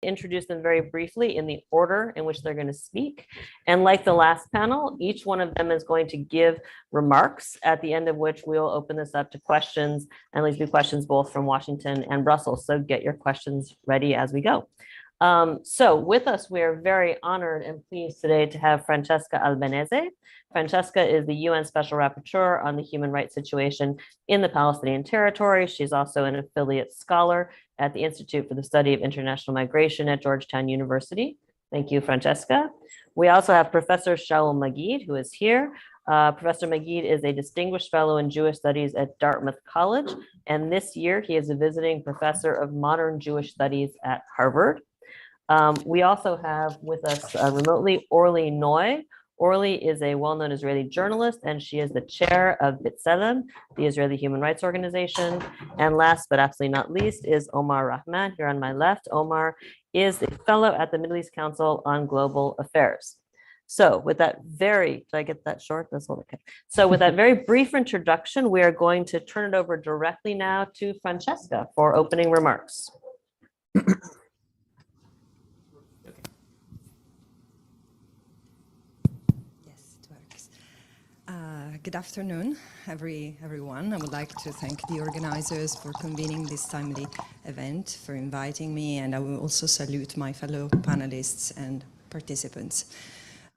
introduce them very briefly in the order in which they're going to speak. And like the last panel, each one of them is going to give remarks, at the end of which we'll open this up to questions, and these will be questions both from Washington and Brussels. So get your questions ready as we go. So with us, we are very honored and pleased today to have Francesca Albanese. Francesca is the UN Special Rapporteur on the human rights situation in the Palestinian territory. She's also an affiliate scholar at the Institute for the Study of International Migration at Georgetown University. Thank you, Francesca. We also have Professor Shaul Magid, who is here. Professor Magid is a distinguished fellow in Jewish studies at Dartmouth College, and this year he is a visiting professor of modern Jewish studies at Harvard. We also have with us remotely Orly Noy. Orly is a well-known Israeli journalist, and she is the chair of B'Tselem, the Israeli Human Rights Organization. And last but absolutely not least is Omar Rahman, here on my left. Omar is a fellow at the Middle East Council on Global Affairs. So with that very, did I get that short? That's all okay. So with that very brief introduction, we are going to turn it over directly now to Francesca for opening remarks. Good afternoon, everyone. I would like to thank the organizers for convening this timely event, for inviting me, and I will also salute my fellow panelists and participants.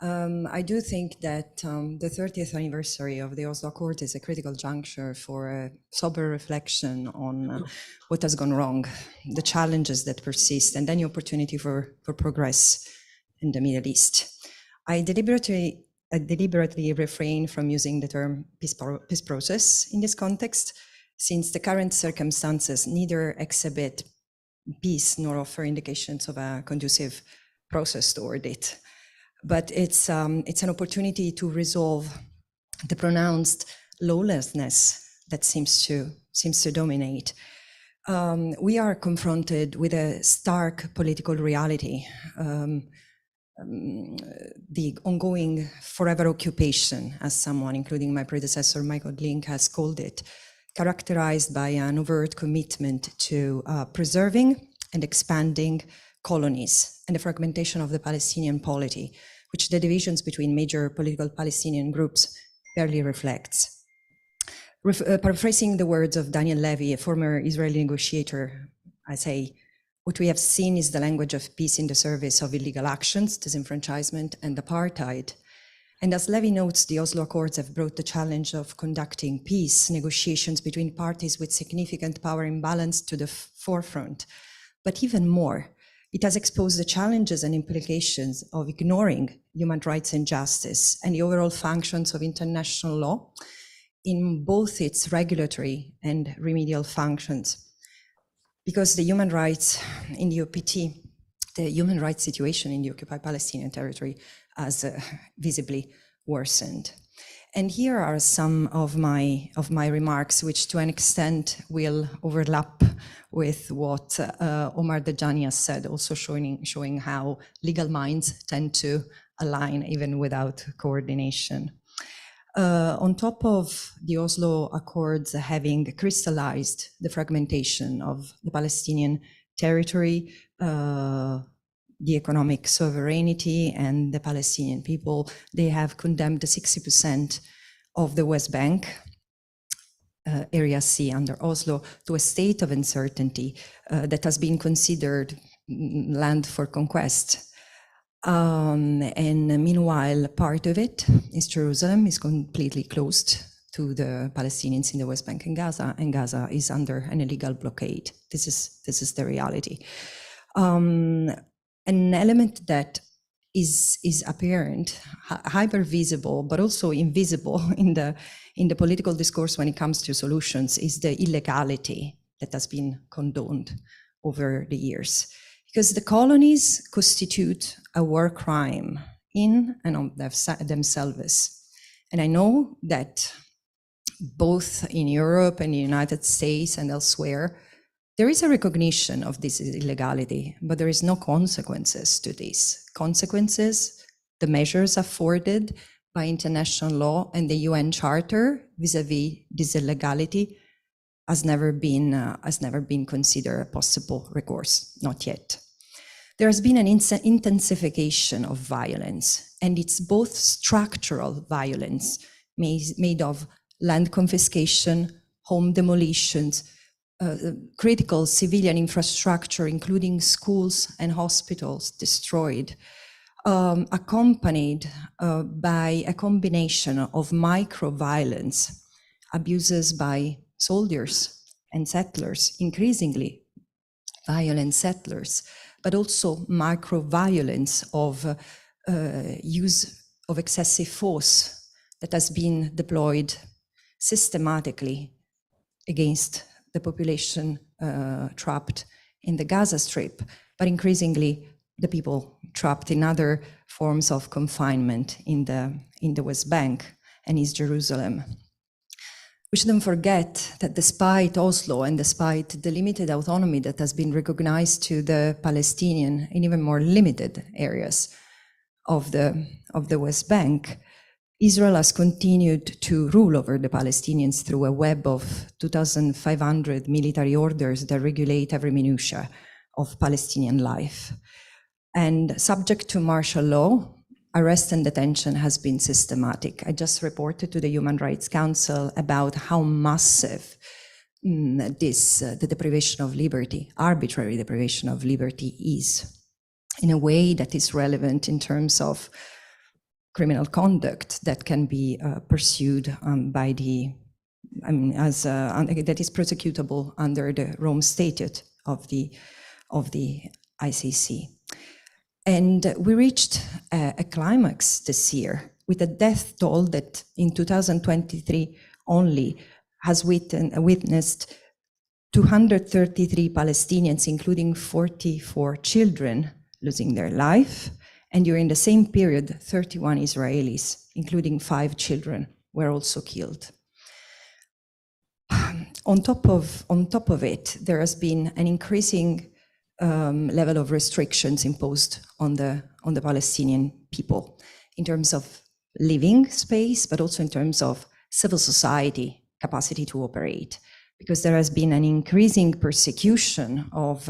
I do think that the 30th anniversary of the Oslo Accord is a critical juncture for a sober reflection on what has gone wrong, the challenges that persist, and any opportunity for progress in the Middle East. I deliberately refrain from using the term peace process in this context, since the current circumstances neither exhibit peace nor offer indications of a conducive process toward it. But it's an opportunity to resolve the pronounced lawlessness that seems to dominate. We are confronted with a stark political reality. The ongoing forever occupation, as someone, including my predecessor, Michael Link, has called it, characterized by an overt commitment to preserving and expanding colonies and the fragmentation of the Palestinian polity, which the divisions between major political Palestinian groups barely reflects. Paraphrasing the words of Daniel Levy, a former Israeli negotiator, I say, what we have seen is the language of peace in the service of illegal actions, disenfranchisement, and apartheid. And as Levy notes, the Oslo Accords have brought the challenge of conducting peace negotiations between parties with significant power imbalance to the forefront. But even more, it has exposed the challenges and implications of ignoring human rights and justice and the overall functions of international law in both its regulatory and remedial functions. Because the human rights in the OPT, the human rights situation in the occupied Palestinian territory has visibly worsened. And here are some of my remarks, which to an extent will overlap with what Omar Dajani has said, also showing how legal minds tend to align even without coordination. On top of the Oslo Accords having crystallized the fragmentation of the Palestinian territory, the economic sovereignty and the Palestinian people, they have condemned 60% of the West Bank, Area C under Oslo, to a state of uncertainty that has been considered land for conquest. And meanwhile, part of it is Jerusalem is completely closed to the Palestinians in the West Bank and Gaza is under an illegal blockade. This is the reality. An element that is apparent, hyper visible, but also invisible in the political discourse when it comes to solutions is the illegality that has been condoned over the years. Because the colonies constitute a war crime in and of themselves. And I know that both in Europe and the United States and elsewhere, there is a recognition of this illegality, but there is no consequences to this. Consequences, the measures afforded by international law and the UN Charter vis-a-vis this illegality has never been considered a possible recourse, not yet. there has been an intensification of violence, and it's both structural violence made of land confiscation, home demolitions, critical civilian infrastructure, including schools and hospitals destroyed, accompanied by a combination of micro-violence, abuses by soldiers and settlers, increasingly violent settlers, but also micro-violence of use of excessive force that has been deployed systematically against the population trapped in the Gaza Strip, but increasingly the people trapped in other forms of confinement in the West Bank and East Jerusalem. We shouldn't forget that despite Oslo and despite the limited autonomy that has been recognized to the Palestinian in even more limited areas of the West Bank, Israel has continued to rule over the Palestinians through a web of 2,500 military orders that regulate every minutiae of Palestinian life. And subject to martial law, arrest and detention has been systematic. I just reported to the Human Rights Council about how massive the deprivation of liberty, arbitrary deprivation of liberty is, in a way that is relevant in terms of criminal conduct that can be pursued by the, that is prosecutable under the Rome Statute of the ICC. And we reached a climax this year with a death toll that in 2023 only has witnessed 233 Palestinians, including 44 children, losing their life. And during the same period, 31 Israelis, including 5 children, were also killed. On top of it, there has been an increasing level of restrictions imposed on the Palestinian people in terms of living space, but also in terms of civil society capacity to operate, because there has been an increasing persecution of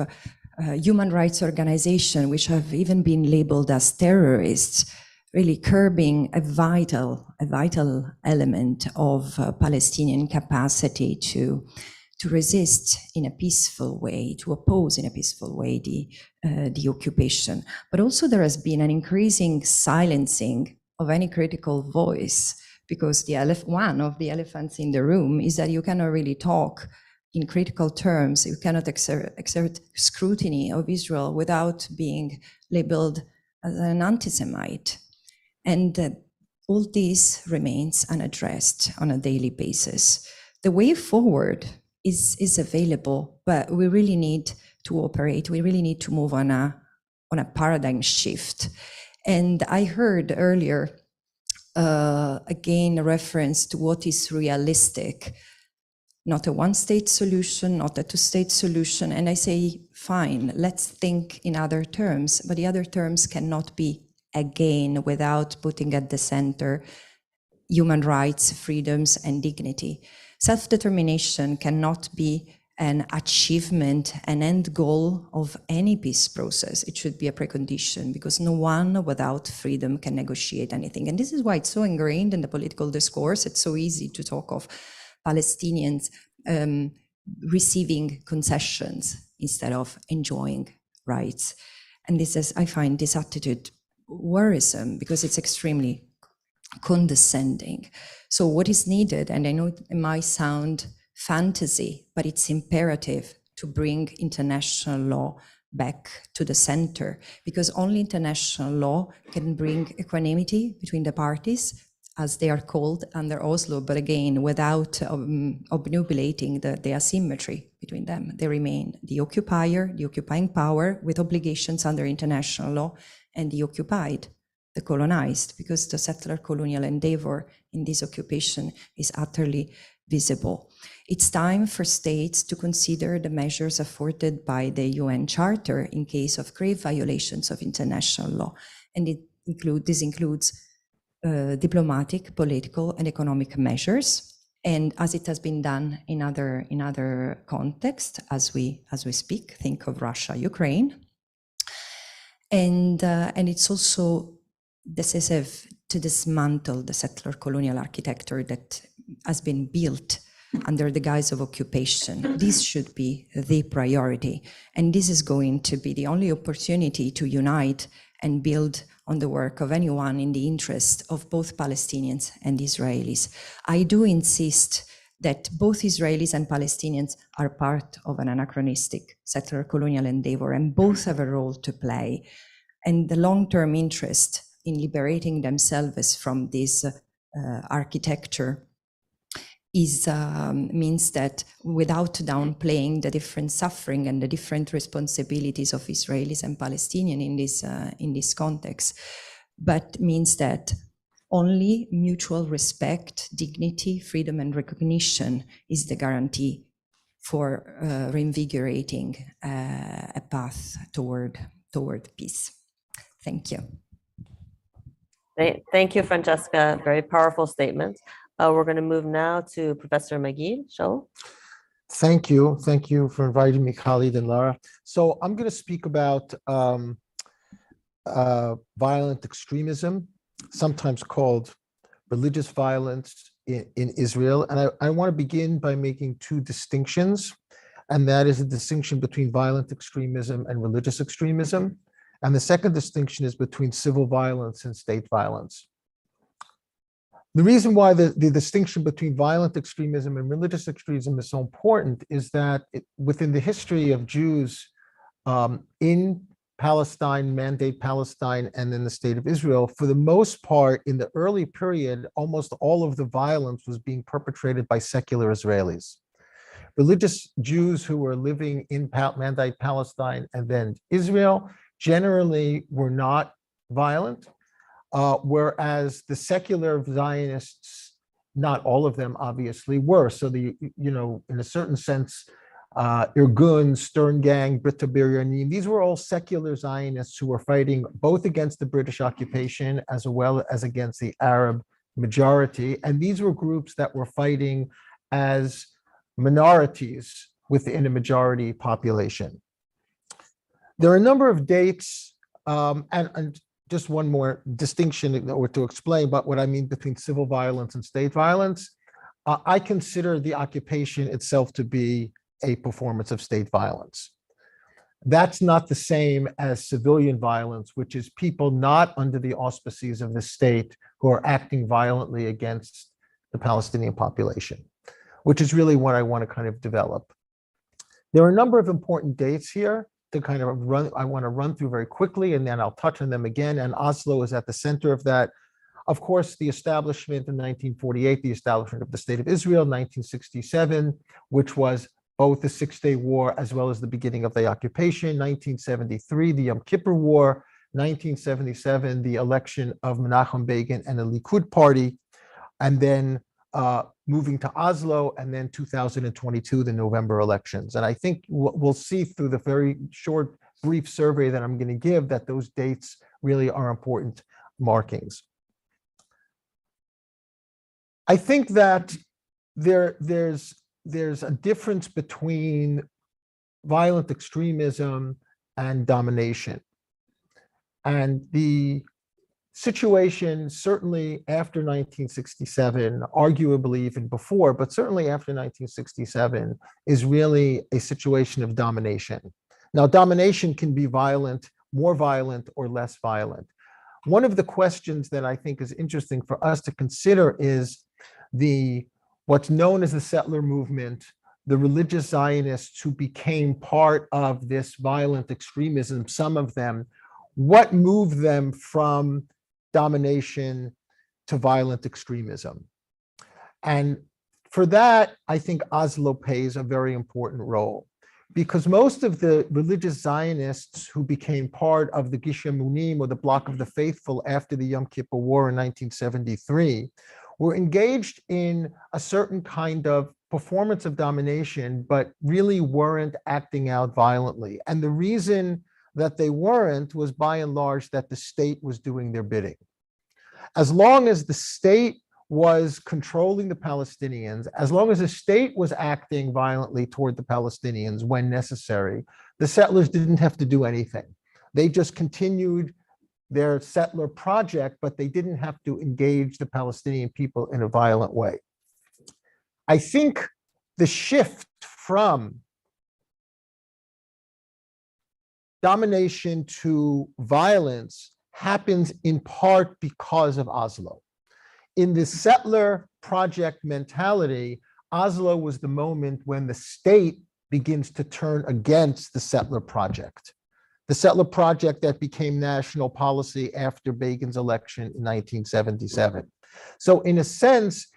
human rights organizations, which have even been labeled as terrorists, really curbing a vital element of Palestinian capacity to resist in a peaceful way, to oppose in a peaceful way the occupation. But also there has been an increasing silencing of any critical voice, because one of the elephants in the room is that you cannot really talk in critical terms. You cannot exert scrutiny of Israel without being labeled as an anti-Semite. And all this remains unaddressed on a daily basis. The way forward is available, but we really need to operate. We really need to move on a paradigm shift. And I heard earlier, again, a reference to what is realistic. Not a one-state solution, not a two-state solution. And I say, fine, let's think in other terms, but the other terms cannot be, again, without putting at the center human rights, freedoms, and dignity. Self-determination cannot be an achievement, an end goal of any peace process. It should be a precondition, because no one without freedom can negotiate anything. And this is why it's so ingrained in the political discourse. It's so easy to talk of Palestinians receiving concessions instead of enjoying rights. And this is, I find this attitude worrisome, because it's extremely condescending. So what is needed, and I know it might sound fantasy, but it's imperative to bring international law back to the center, because only international law can bring equanimity between the parties, as they are called under Oslo, but again, without obnubilating the asymmetry between them. They remain the occupier, the occupying power, with obligations under international law, and the occupied, the colonized, because the settler colonial endeavor in this occupation is utterly visible. It's time for states to consider the measures afforded by the UN Charter in case of grave violations of international law. And this includes diplomatic, political, and economic measures. And as it has been done in other contexts, as we speak, think of Russia, Ukraine. And it's also decisive to dismantle the settler colonial architecture that has been built under the guise of occupation. This should be the priority. And this is going to be the only opportunity to unite and build on the work of anyone in the interest of both Palestinians and Israelis. I do insist that both Israelis and Palestinians are part of an anachronistic settler colonial endeavor, and both have a role to play. And the long-term interest in liberating themselves from this architecture means that, without downplaying the different suffering and the different responsibilities of Israelis and Palestinians in this context, but means that only mutual respect, dignity, freedom, and recognition is the guarantee for reinvigorating a path toward peace. Thank you. Thank you, Francesca. Very powerful statement. We're going to move now to Professor McGee. Shaul. Thank you. Thank you for inviting me, Khalid and Lara. So I'm going to speak about violent extremism, sometimes called religious violence in Israel. And I want to begin by making two distinctions, and that is a distinction between violent extremism and religious extremism. And the second distinction is between civil violence and state violence. The reason why the distinction between violent extremism and religious extremism is so important is that within the history of Jews in Palestine, Mandate Palestine, and in the state of Israel, for the most part, in the early period, almost all of the violence was being perpetrated by secular Israelis. Religious Jews who were living in Mandate Palestine and then Israel generally were not violent. Whereas the secular Zionists, not all of them obviously were. So in a certain sense, Irgun, Stern Gang, Brit Biryanim, these were all secular Zionists who were fighting both against the British occupation as well as against the Arab majority. And these were groups that were fighting as minorities within a majority population. There are a number of dates, and just one more distinction or to explain about what I mean between civil violence and state violence. I consider the occupation itself to be a performance of state violence. That's not the same as civilian violence, which is people not under the auspices of the state who are acting violently against the Palestinian population, which is really what I want to kind of develop. There are a number of important dates here to kind of I want to run through very quickly, and then I'll touch on them again. And Oslo is at the center of that. Of course, the establishment in 1948, the establishment of the State of Israel, 1967, which was both the Six-Day War as well as the beginning of the occupation, 1973, the Yom Kippur War, 1977, the election of Menachem Begin and the Likud party, and then moving to Oslo, and then 2022, the November elections. And I think we'll see through the very short, brief survey that I'm going to give that those dates really are important markings. I think that there's a difference between violent extremism and domination. And the situation, certainly after 1967, arguably even before, but certainly after 1967, is really a situation of domination. Now, domination can be violent, more violent, or less violent. One of the questions that I think is interesting for us to consider is what's known as the settler movement, the religious Zionists who became part of this violent extremism, some of them, what moved them from domination to violent extremism? And for that, I think Oslo plays a very important role, because most of the religious Zionists who became part of the Gish Emunim, or the Bloc of the Faithful, after the Yom Kippur War in 1973, were engaged in a certain kind of performance of domination, but really weren't acting out violently. And the reason that they weren't was, by and large, that the state was doing their bidding. As long as the state was controlling the Palestinians, as long as the state was acting violently toward the Palestinians when necessary, the settlers didn't have to do anything. They just continued their settler project, but they didn't have to engage the Palestinian people in a violent way. I think the shift from domination to violence happens in part because of Oslo. In the settler project mentality, Oslo was the moment when the state begins to turn against the settler project. The settler project that became national policy after Begin's election in 1977. So in a sense,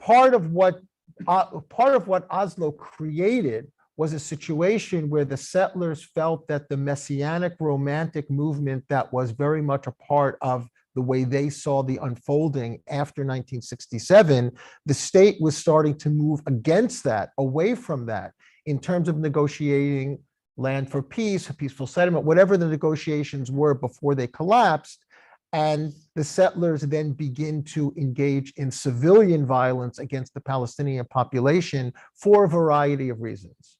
part of what Oslo created was a situation where the settlers felt that the messianic romantic movement that was very much a part of the way they saw the unfolding after 1967, the state was starting to move against that, away from that, in terms of negotiating land for peace, a peaceful settlement, whatever the negotiations were before they collapsed. And the settlers then begin to engage in civilian violence against the Palestinian population for a variety of reasons.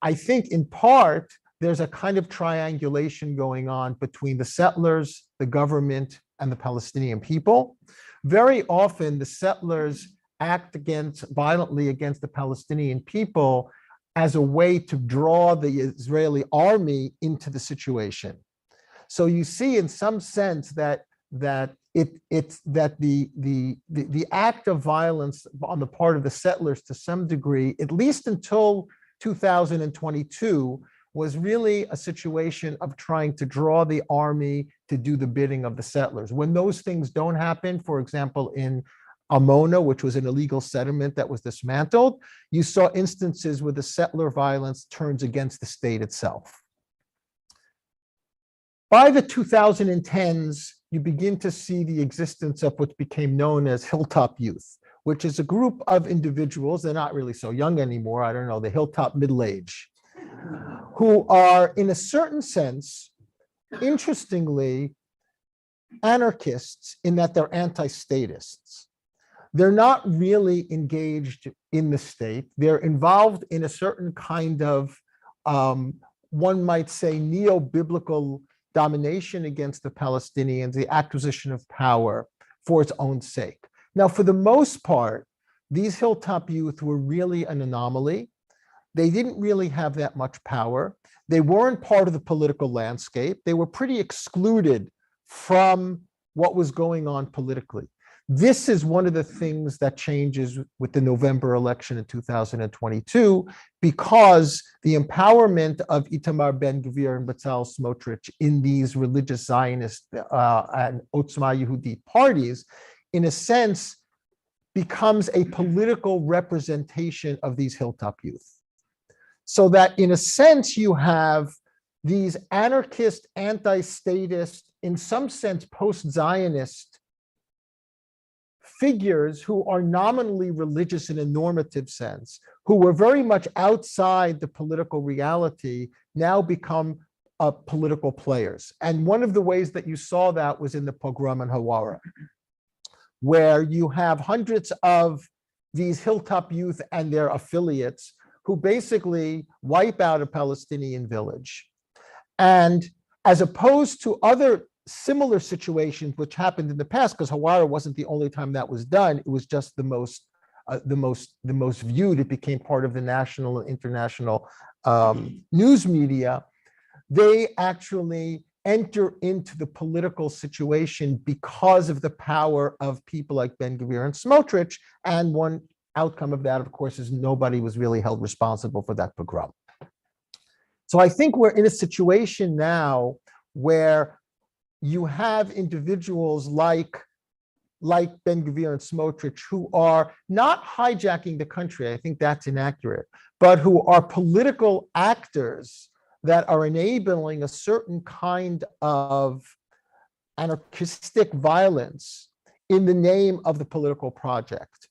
I think in part, there's a kind of triangulation going on between the settlers, the government, and the Palestinian people. Very often, the settlers act violently against the Palestinian people as a way to draw the Israeli army into the situation. So you see, in some sense, that the act of violence on the part of the settlers, to some degree, at least until 2022, was really a situation of trying to draw the army to do the bidding of the settlers. When those things don't happen, for example, in Amona, which was an illegal settlement that was dismantled, you saw instances where the settler violence turns against the state itself. By the 2010s, you begin to see the existence of what became known as Hilltop Youth, which is a group of individuals, they're not really so young anymore, I don't know, the Hilltop middle age, who are, in a certain sense, interestingly, anarchists in that they're anti-statists. They're not really engaged in the state. They're involved in a certain kind of, one might say, neo-biblical domination against the Palestinians, the acquisition of power for its own sake. Now, for the most part, these Hilltop Youth were really an anomaly. They didn't really have that much power. They weren't part of the political landscape. They were pretty excluded from what was going on politically. This is one of the things that changes with the November election in 2022, because the empowerment of Itamar Ben-Gvir and Bezalel Smotrich in these religious Zionist and Otzma Yehudit parties, in a sense, becomes a political representation of these Hilltop Youth. So that in a sense, you have these anarchist, anti-statist, in some sense, post-Zionist figures who are nominally religious in a normative sense, who were very much outside the political reality, now become political players. And one of the ways that you saw that was in the pogrom in Hawara, where you have hundreds of these Hilltop Youth and their affiliates who basically wipe out a Palestinian village. And as opposed to other similar situations which happened in the past, because Hawara wasn't the only time that was done, it was just the most viewed. It became part of the national and international news media. They actually enter into the political situation because of the power of people like Ben-Gvir and Smotrich. And one outcome of that, of course, is nobody was really held responsible for that pogrom. So I think we're in a situation now where you have individuals like Ben-Gvir and Smotrich who are not hijacking the country, I think that's inaccurate, but who are political actors that are enabling a certain kind of anarchistic violence in the name of the political project.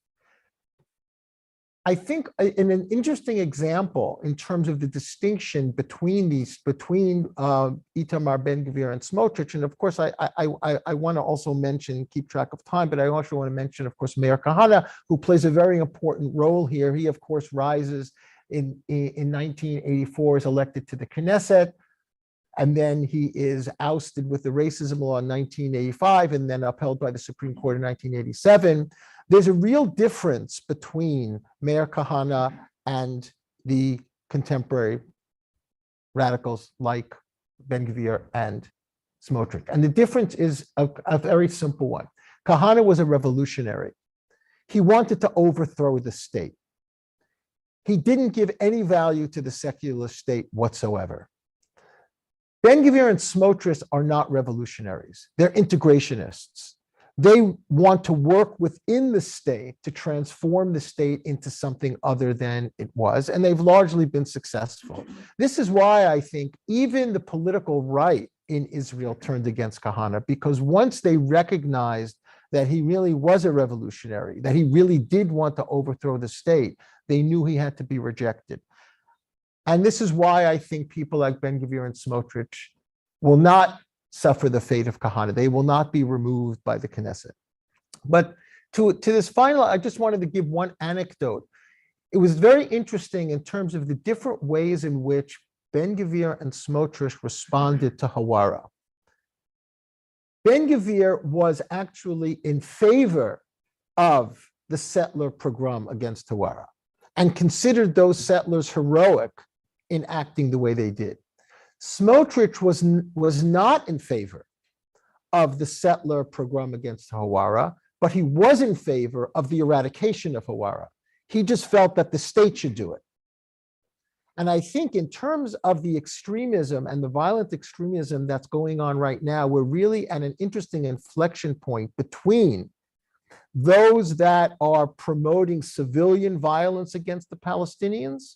I think in an interesting example in terms of the distinction between Itamar Ben-Gvir and Smotrich, and of course I want to also mention, keep track of time, but I also want to mention, of course, Meir Kahane, who plays a very important role here. He, of course, rises in 1984, is elected to the Knesset and then he is ousted with the racism law in 1985 and then upheld by the Supreme Court in 1987. There's a real difference between Meir Kahane and the contemporary radicals like Ben-Gvir and Smotrich. And the difference is a very simple one. Kahane was a revolutionary. He wanted to overthrow the state. He didn't give any value to the secular state whatsoever. Ben-Gvir and Smotrich are not revolutionaries. They're integrationists. They want to work within the state to transform the state into something other than it was, and they've largely been successful. This is why I think even the political right in Israel turned against Kahane, because once they recognized that he really was a revolutionary, that he really did want to overthrow the state, they knew he had to be rejected. And this is why I think people like Ben-Gvir and Smotrich will not suffer the fate of Kahane. They will not be removed by the Knesset. But to this final, I just wanted to give one anecdote. It was very interesting in terms of the different ways in which Ben-Gvir and Smotrich responded to Hawara. Ben-Gvir was actually in favor of the settler pogrom against Hawara and considered those settlers heroic in acting the way they did. Smotrich was not in favor of the settler pogrom against Hawara, but he was in favor of the eradication of Hawara. He just felt that the state should do it. And I think in terms of the extremism and the violent extremism that's going on right now, we're really at an interesting inflection point between those that are promoting civilian violence against the Palestinians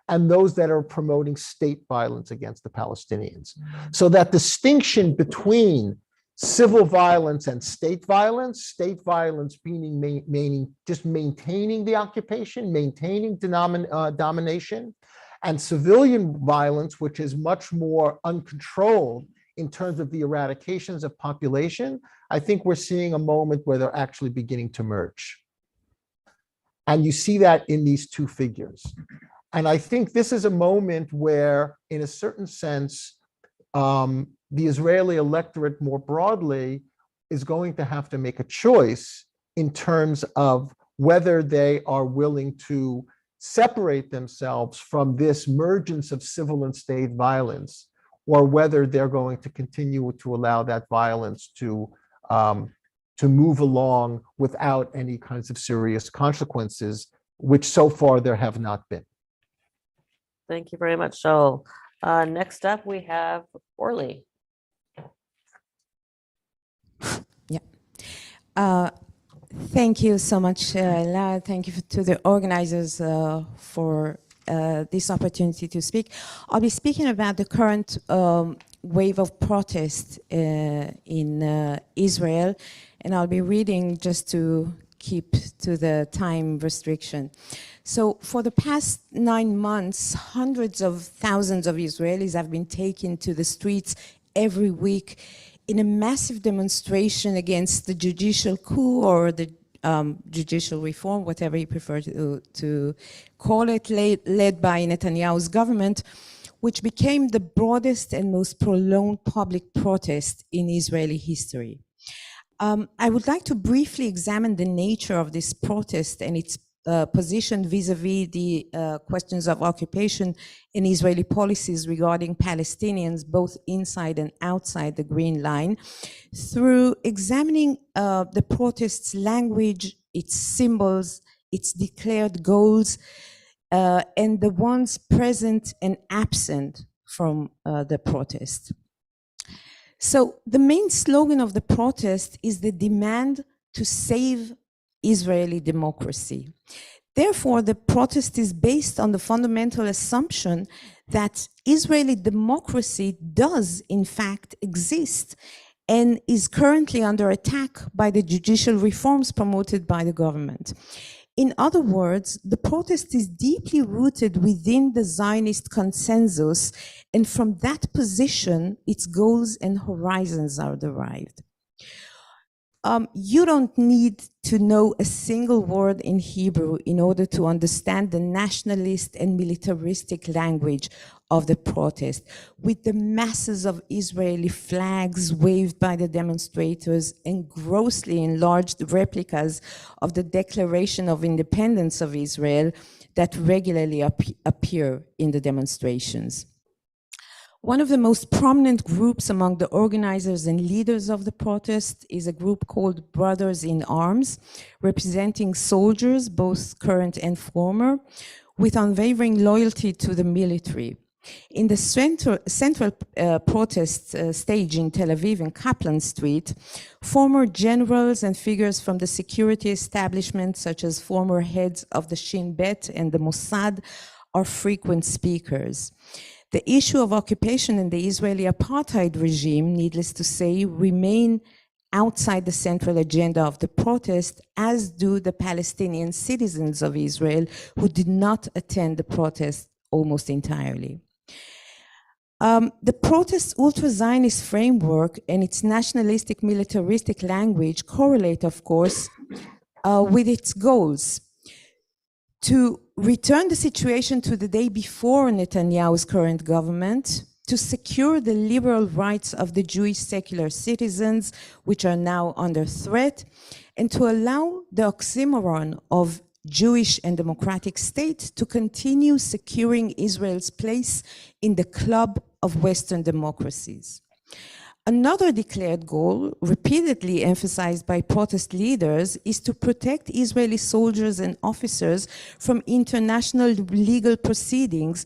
and those that are promoting state violence against the Palestinians. So that distinction between civil violence and state violence meaning just maintaining the occupation, maintaining domination, and civilian violence, which is much more uncontrolled in terms of the eradications of population, I think we're seeing a moment where they're actually beginning to merge. And you see that in these two figures. And I think this is a moment where, in a certain sense, the Israeli electorate more broadly is going to have to make a choice in terms of whether they are willing to separate themselves from this mergence of civil and state violence, or whether they're going to continue to allow that violence to move along without any kinds of serious consequences, which so far there have not been. Thank you very much, Joel. Next up, we have Orly. Yeah. Thank you so much, Lara. Thank you to the organizers for this opportunity to speak. I'll be speaking about the current wave of protest in Israel, and I'll be reading just to keep to the time restriction. So for the past 9 months, hundreds of thousands of Israelis have been taken to the streets every week in a massive demonstration against the judicial coup or the judicial reform, whatever you prefer to call it, led by Netanyahu's government, which became the broadest and most prolonged public protest in Israeli history. I would like to briefly examine the nature of this protest and its position vis-a-vis the questions of occupation and Israeli policies regarding Palestinians, both inside and outside the Green Line, through examining the protest's language, its symbols, its declared goals, and the ones present and absent from the protest. So the main slogan of the protest is the demand to save Israeli democracy. Therefore, the protest is based on the fundamental assumption that Israeli democracy does, in fact, exist and is currently under attack by the judicial reforms promoted by the government. In other words, the protest is deeply rooted within the Zionist consensus, and from that position, its goals and horizons are derived. you don't need to know a single word in Hebrew in order to understand the nationalist and militaristic language of the protest, with the masses of Israeli flags waved by the demonstrators and grossly enlarged replicas of the Declaration of Independence of Israel that regularly appear in the demonstrations. One of the most prominent groups among the organizers and leaders of the protest is a group called Brothers in Arms, representing soldiers, both current and former, with unwavering loyalty to the military. In the central protest stage in Tel Aviv and Kaplan Street, former generals and figures from the security establishment, such as former heads of the Shin Bet and the Mossad, are frequent speakers. The issue of occupation and the Israeli apartheid regime, needless to say, remain outside the central agenda of the protest, as do the Palestinian citizens of Israel who did not attend the protest almost entirely. The protest's ultra-Zionist framework and its nationalistic militaristic language correlate, of course, with its goals: to return the situation to the day before Netanyahu's current government, to secure the liberal rights of the Jewish secular citizens, which are now under threat, and to allow the oxymoron of Jewish and democratic state to continue securing Israel's place in the club of Western democracies. Another declared goal, repeatedly emphasized by protest leaders, is to protect Israeli soldiers and officers from international legal proceedings,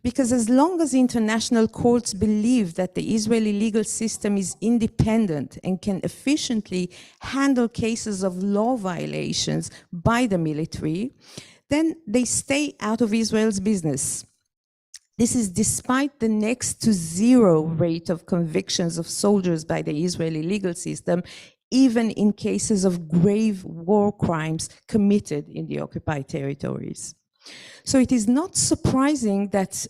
because as long as international courts believe that the Israeli legal system is independent and can efficiently handle cases of law violations by the military, then they stay out of Israel's business. This is despite the next to zero rate of convictions of soldiers by the Israeli legal system, even in cases of grave war crimes committed in the occupied territories. So it is not surprising that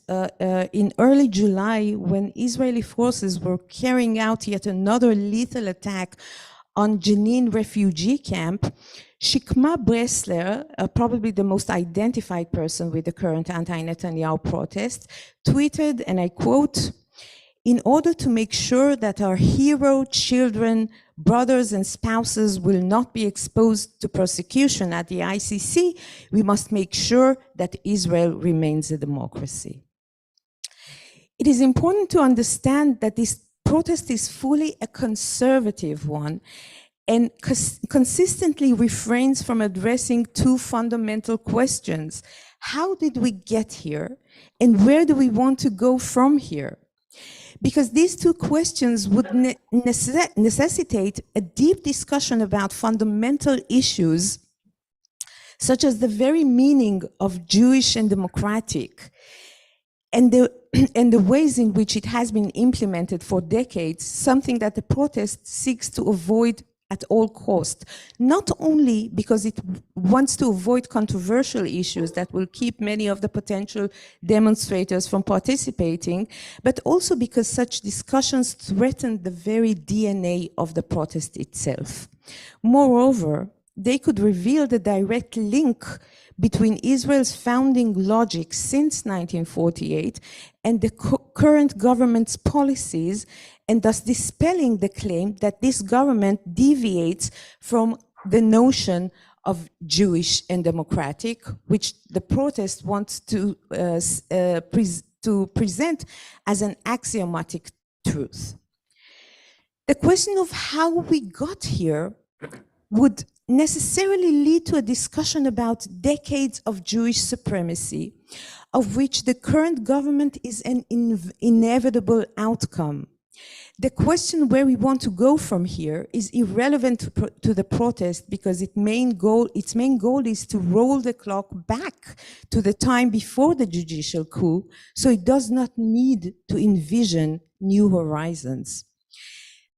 in early July, when Israeli forces were carrying out yet another lethal attack on Jenin refugee camp, Shikma Bresler, probably the most identified person with the current anti-Netanyahu protest, tweeted, and I quote, "In order to make sure that our hero children, brothers and spouses will not be exposed to persecution at the ICC, we must make sure that Israel remains a democracy." It is important to understand that this protest is fully a conservative one, and consistently refrains from addressing two fundamental questions. How did we get here? And where do we want to go from here? Because these two questions would necessitate a deep discussion about fundamental issues, such as the very meaning of Jewish and democratic, and the ways in which it has been implemented for decades, something that the protest seeks to avoid at all costs, not only because it wants to avoid controversial issues that will keep many of the potential demonstrators from participating, but also because such discussions threaten the very DNA of the protest itself. Moreover, they could reveal the direct link between Israel's founding logic since 1948 and the current government's policies, and thus dispelling the claim that this government deviates from the notion of Jewish and democratic, which the protest wants to present as an axiomatic truth. The question of how we got here would necessarily lead to a discussion about decades of Jewish supremacy, of which the current government is an inevitable outcome. The question where we want to go from here is irrelevant to the protest, because its main goal is to roll the clock back to the time before the judicial coup, so it does not need to envision new horizons.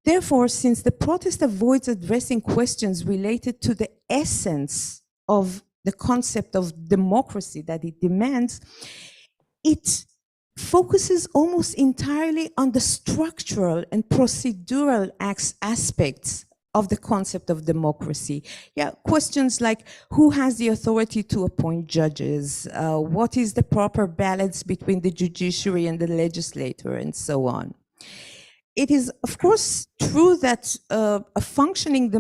Therefore, since the protest avoids addressing questions related to the essence of the concept of democracy that it demands, it focuses almost entirely on the structural and procedural aspects of the concept of democracy. Yeah, questions like who has the authority to appoint judges? What is the proper balance between the judiciary and the legislature, and so on. It is, of course, true that a functioning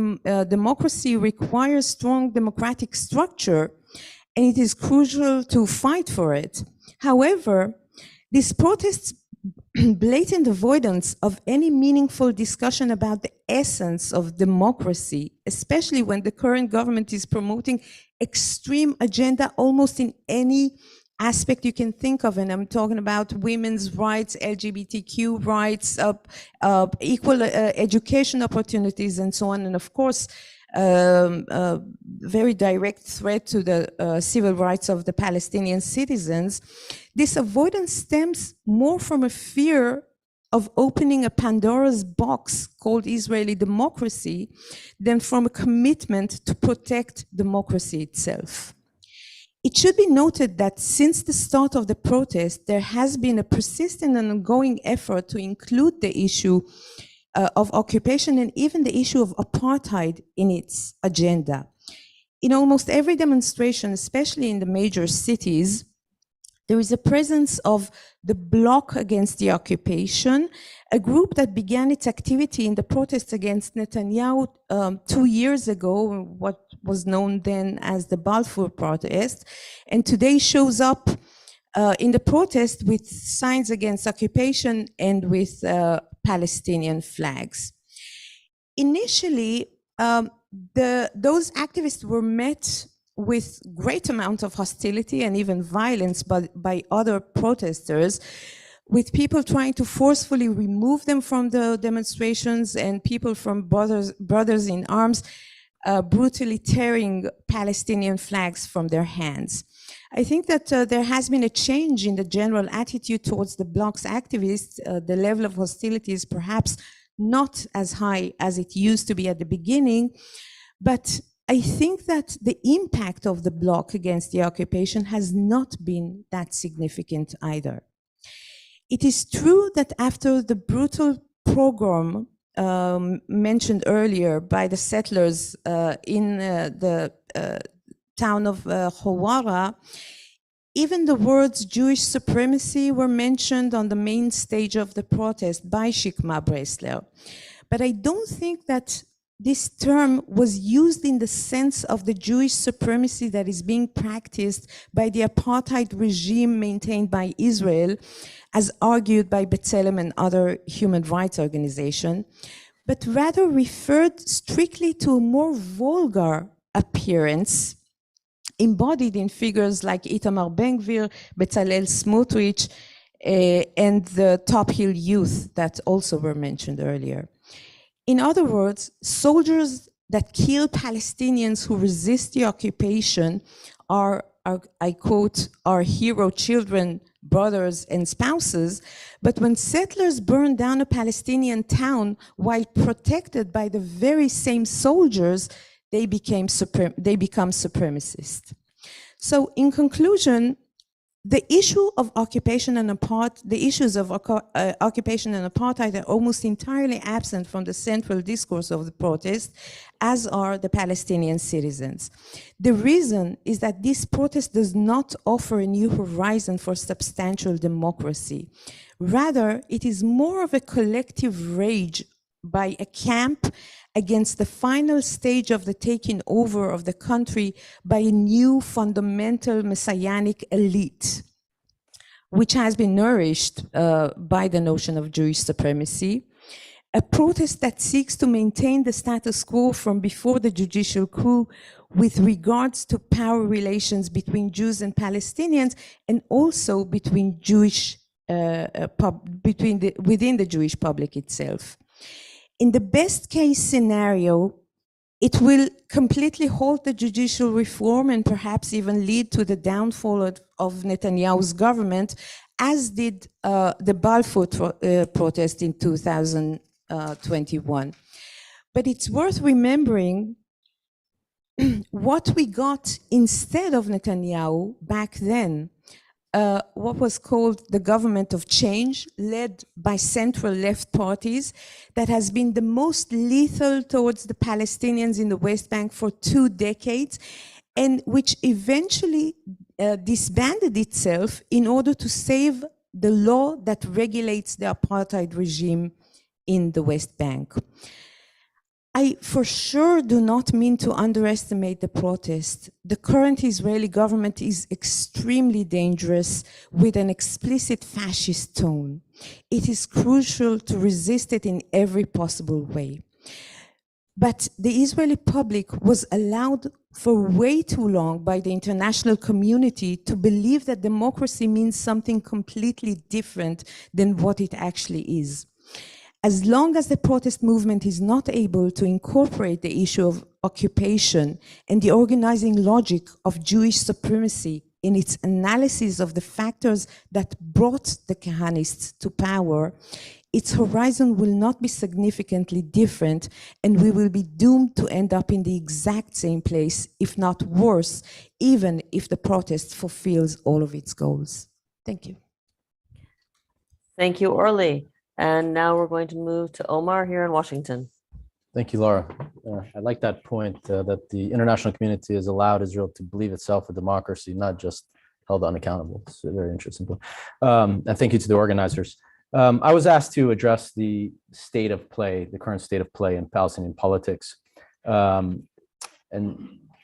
democracy requires strong democratic structure, and it is crucial to fight for it. However, these protests blatant avoidance of any meaningful discussion about the essence of democracy, especially when the current government is promoting extreme agenda almost in any aspect you can think of. And I'm talking about women's rights, LGBTQ rights, equal education opportunities, and so on. And of course, very direct threat to the civil rights of the Palestinian citizens. This avoidance stems more from a fear of opening a Pandora's box called Israeli democracy than from a commitment to protect democracy itself. It should be noted that since the start of the protest, there has been a persistent and ongoing effort to include the issue of occupation and even the issue of apartheid in its agenda. In almost every demonstration, especially in the major cities, there is a presence of the Bloc Against the Occupation, a group that began its activity in the protests against Netanyahu 2 years ago, what was known then as the Balfour protest, and today shows up in the protest with signs against occupation and with Palestinian flags. Initially, those activists were met with great amount of hostility and even violence by other protesters, with people trying to forcefully remove them from the demonstrations and people from Brothers in Arms brutally tearing Palestinian flags from their hands. I think that there has been a change in the general attitude towards the Bloc's activists. The level of hostility is perhaps not as high as it used to be at the beginning, but I think that the impact of the Bloc Against the Occupation has not been that significant either. It is true that after the brutal pogrom mentioned earlier by the settlers in the town of Hawara, even the words Jewish supremacy were mentioned on the main stage of the protest by Shikma Bresler. But I don't think that this term was used in the sense of the Jewish supremacy that is being practiced by the apartheid regime maintained by Israel, as argued by B'Tselem and other human rights organizations, but rather referred strictly to a more vulgar appearance embodied in figures like Itamar Ben-Gvir, Bezalel Smotrich, and the Top Hill youth that also were mentioned earlier. In other words, soldiers that kill Palestinians who resist the occupation are, I quote, our hero children, brothers, and spouses. But when settlers burn down a Palestinian town while protected by the very same soldiers, they become supremacists. So in conclusion, the issue of occupation and the issues of occupation and apartheid are almost entirely absent from the central discourse of the protest, as are the Palestinian citizens. The reason is that this protest does not offer a new horizon for substantial democracy. Rather, it is more of a collective rage by a camp against the final stage of the taking over of the country by a new fundamental messianic elite, which has been nourished by the notion of Jewish supremacy, a protest that seeks to maintain the status quo from before the judicial coup with regards to power relations between Jews and Palestinians, and also between within the Jewish public itself. In the best case scenario, it will completely halt the judicial reform and perhaps even lead to the downfall of Netanyahu's government, as did the Balfour protest in 2021. But it's worth remembering what we got instead of Netanyahu back then. what was called the government of change, led by central-left parties, that has been the most lethal towards the Palestinians in the West Bank for 2 decades, and which eventually disbanded itself in order to save the law that regulates the apartheid regime in the West Bank. I for sure do not mean to underestimate the protest. The current Israeli government is extremely dangerous with an explicit fascist tone. It is crucial to resist it in every possible way. But the Israeli public was allowed for way too long by the international community to believe that democracy means something completely different than what it actually is. As long as the protest movement is not able to incorporate the issue of occupation and the organizing logic of Jewish supremacy in its analysis of the factors that brought the Kahanists to power, its horizon will not be significantly different, and we will be doomed to end up in the exact same place, if not worse, even if the protest fulfills all of its goals. Thank you. Thank you, Orly. And now we're going to move to Omar here in Washington. Thank you, Laura. I like that point that the international community has allowed Israel to believe itself a democracy, not just held unaccountable. It's a very interesting point. And thank you to the organizers. I was asked to address the state of play, the current state of play in Palestinian politics. And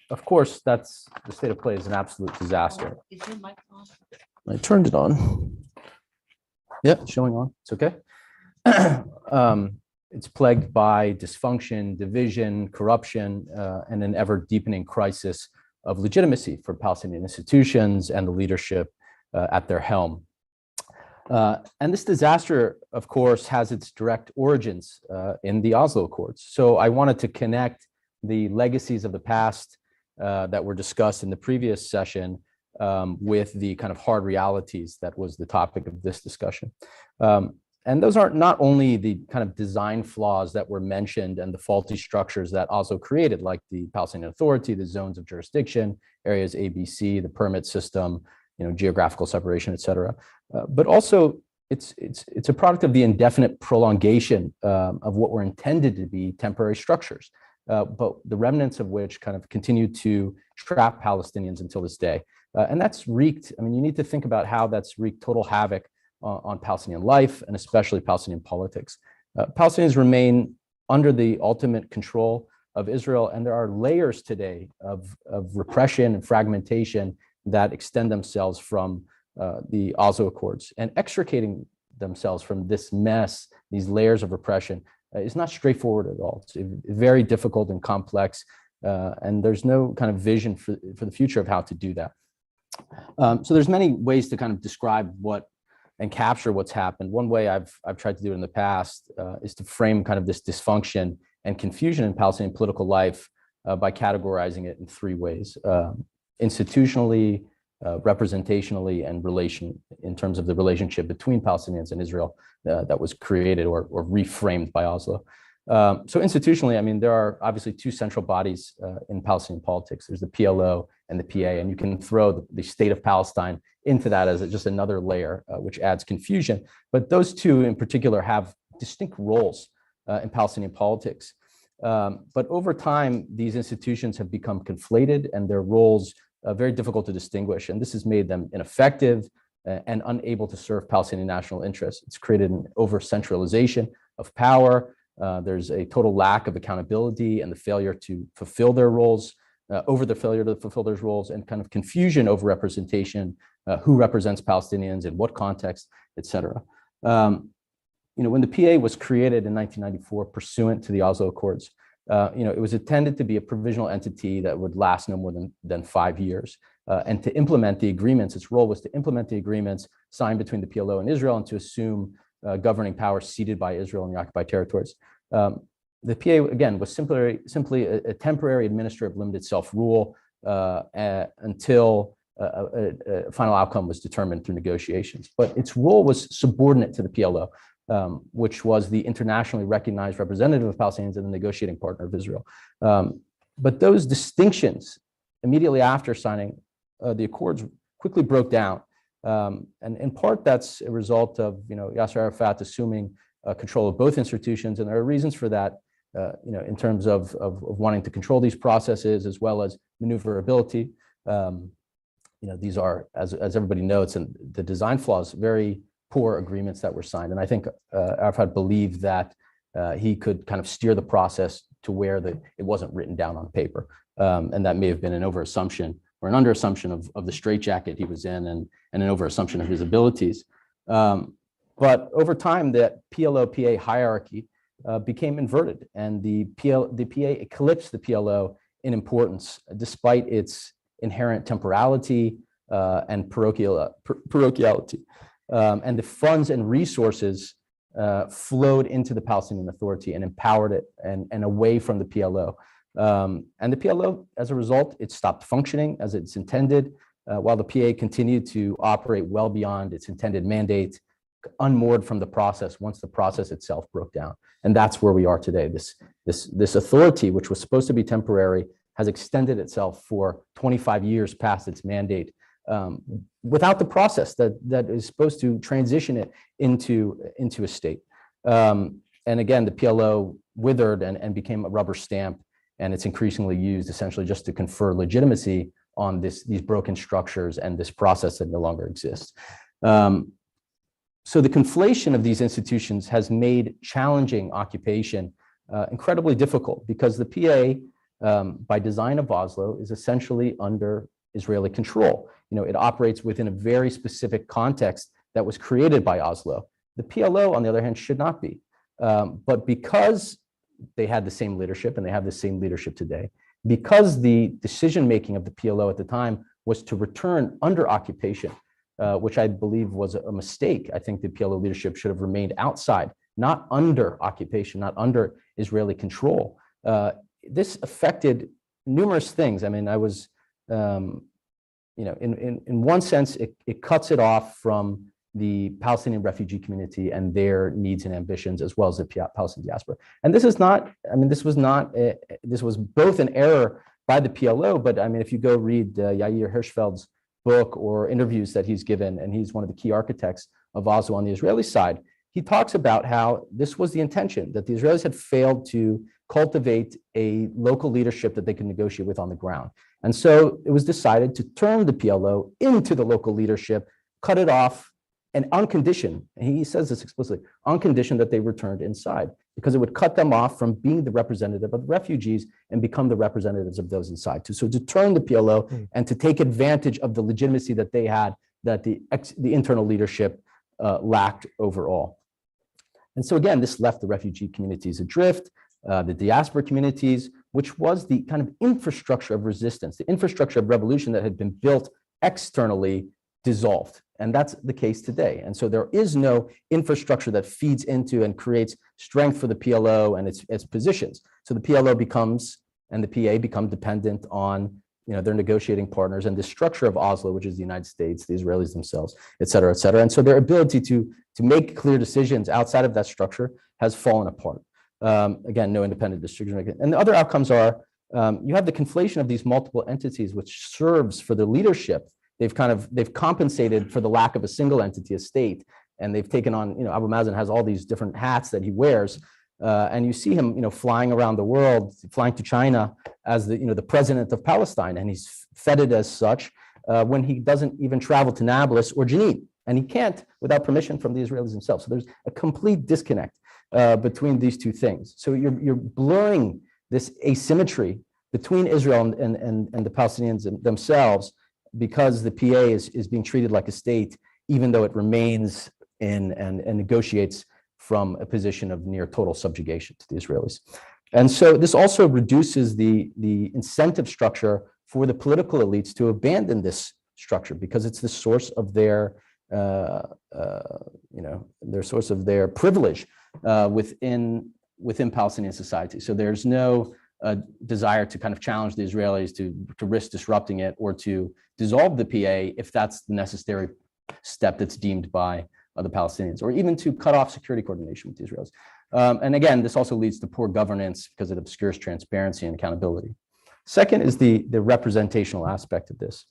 of course, that's the state of play is an absolute disaster. Is your mic on? I turned it on. Yeah, it's showing on. It's okay. It's plagued by dysfunction, division, corruption, and an ever deepening crisis of legitimacy for Palestinian institutions and the leadership at their helm. And this disaster, of course, has its direct origins in the Oslo Accords. So I wanted to connect the legacies of the past that were discussed in the previous session with the kind of hard realities that was the topic of this discussion. And those are not only the kind of design flaws that were mentioned and the faulty structures that Oslo created, like the Palestinian Authority, the zones of jurisdiction, areas ABC, the permit system, geographical separation, et cetera. But also it's a product of the indefinite prolongation of what were intended to be temporary structures, but the remnants of which kind of continue to trap Palestinians until this day. And that's wreaked, you need to think about how that's wreaked total havoc on Palestinian life and especially Palestinian politics. Palestinians remain under the ultimate control of Israel, and there are layers today of repression and fragmentation that extend themselves from the Oslo Accords, and extricating themselves from this mess, these layers of repression, is not straightforward at all. It's very difficult and complex, and there's no kind of vision for the future of how to do that. So there's many ways to kind of describe what and capture what's happened. One way I've tried to do it in the past is to frame kind of this dysfunction and confusion in Palestinian political life by categorizing it in 3 ways: institutionally, representationally, and in terms of the relationship between Palestinians and Israel that was created or reframed by Oslo. So institutionally, there are obviously 2 central bodies in Palestinian politics. There's the PLO and the PA, and you can throw the state of Palestine into that as just another layer, which adds confusion. But those 2 in particular have distinct roles in Palestinian politics. But over time, these institutions have become conflated and their roles very difficult to distinguish. And this has made them ineffective and unable to serve Palestinian national interests. It's created an over-centralization of power. There's a total lack of accountability and the failure to fulfill their roles, and kind of confusion over representation, who represents Palestinians in what context, et cetera. When the PA was created in 1994 pursuant to the Oslo Accords, it was intended to be a provisional entity that would last no more than 5 years. And to implement the agreements, its role was to implement the agreements signed between the PLO and Israel and to assume governing power ceded by Israel in the occupied territories. The PA, again, was simply a temporary administrative limited self-rule until a final outcome was determined through negotiations. But its role was subordinate to the PLO, which was the internationally recognized representative of Palestinians and the negotiating partner of Israel. But those distinctions, immediately after signing the Accords, quickly broke down And in part, that's a result of Yasser Arafat assuming control of both institutions, and there are reasons for that. In terms of wanting to control these processes as well as maneuverability. These are, as everybody notes, and the design flaws, very poor agreements that were signed. And I think Arafat believed that he could kind of steer the process to where it wasn't written down on paper. And that may have been an overassumption or an underassumption of the straitjacket he was in, and an overassumption of his abilities. But over time, that PLO-PA hierarchy became inverted, and the PA eclipsed the PLO in importance, despite its inherent temporality and parochiality. And the funds and resources flowed into the Palestinian Authority and empowered it and away from the PLO. And the PLO, as a result, it stopped functioning as it's intended, while the PA continued to operate well beyond its intended mandate, unmoored from the process once the process itself broke down. And that's where we are today. This authority, which was supposed to be temporary, has extended itself for 25 years past its mandate, without the process that is supposed to transition it into a state. And again, the PLO withered and became a rubber stamp, and it's increasingly used essentially just to confer legitimacy on these broken structures and this process that no longer exists. So the conflation of these institutions has made challenging occupation incredibly difficult, because the PA, by design of Oslo, is essentially under Israeli control. It operates within a very specific context that was created by Oslo. The PLO, on the other hand, should not be. But because they had the same leadership, and they have the same leadership today, because the decision-making of the PLO at the time was to return under occupation, which I believe was a mistake. I think the PLO leadership should have remained outside, not under occupation, not under Israeli control. This affected numerous things. I mean, I was, in one sense, it cuts it off from the Palestinian refugee community and their needs and ambitions, as well as the Palestinian diaspora. And this is not, this was both an error by the PLO, but if you go read Yair Hirschfeld's book or interviews that he's given, and he's one of the key architects of Oslo on the Israeli side, he talks about how this was the intention, that the Israelis had failed to cultivate a local leadership that they could negotiate with on the ground. And so it was decided to turn the PLO into the local leadership, cut it off, and on condition, and he says this explicitly, on condition that they returned inside, because it would cut them off from being the representative of the refugees and become the representatives of those inside. So to turn the PLO and to take advantage of the legitimacy that they had, that the internal leadership lacked overall. And so again, this left the refugee communities adrift, the diaspora communities, which was the kind of infrastructure of resistance, the infrastructure of revolution that had been built externally, dissolved. And that's the case today. And so there is no infrastructure that feeds into and creates strength for the PLO and its positions. So the PLO becomes, and the PA become dependent on their negotiating partners and the structure of Oslo, which is the United States, the Israelis themselves, et cetera, et cetera. And so their ability to make clear decisions outside of that structure has fallen apart. Again, no independent decision making. And the other outcomes are, you have the conflation of these multiple entities, which serves for the leadership. They've compensated for the lack of a single entity, a state, and they've taken on, Abu Mazen has all these different hats that he wears, and you see him, flying around the world, flying to China as the president of Palestine, and he's feted as such when he doesn't even travel to Nablus or Jenin, and he can't without permission from the Israelis themselves. So there's a complete disconnect between these two things. So you're blurring this asymmetry between Israel and the Palestinians themselves, because the PA is being treated like a state, even though it remains in and negotiates from a position of near total subjugation to the Israelis. And so this also reduces the incentive structure for the political elites to abandon this structure, because it's the source of their source of their privilege within Palestinian society. So there's no desire to kind of challenge the Israelis to risk disrupting it or to dissolve the PA if that's the necessary step that's deemed by the Palestinians, or even to cut off security coordination with the Israelis. And again, this also leads to poor governance because it obscures transparency and accountability. Second is the representational aspect of this.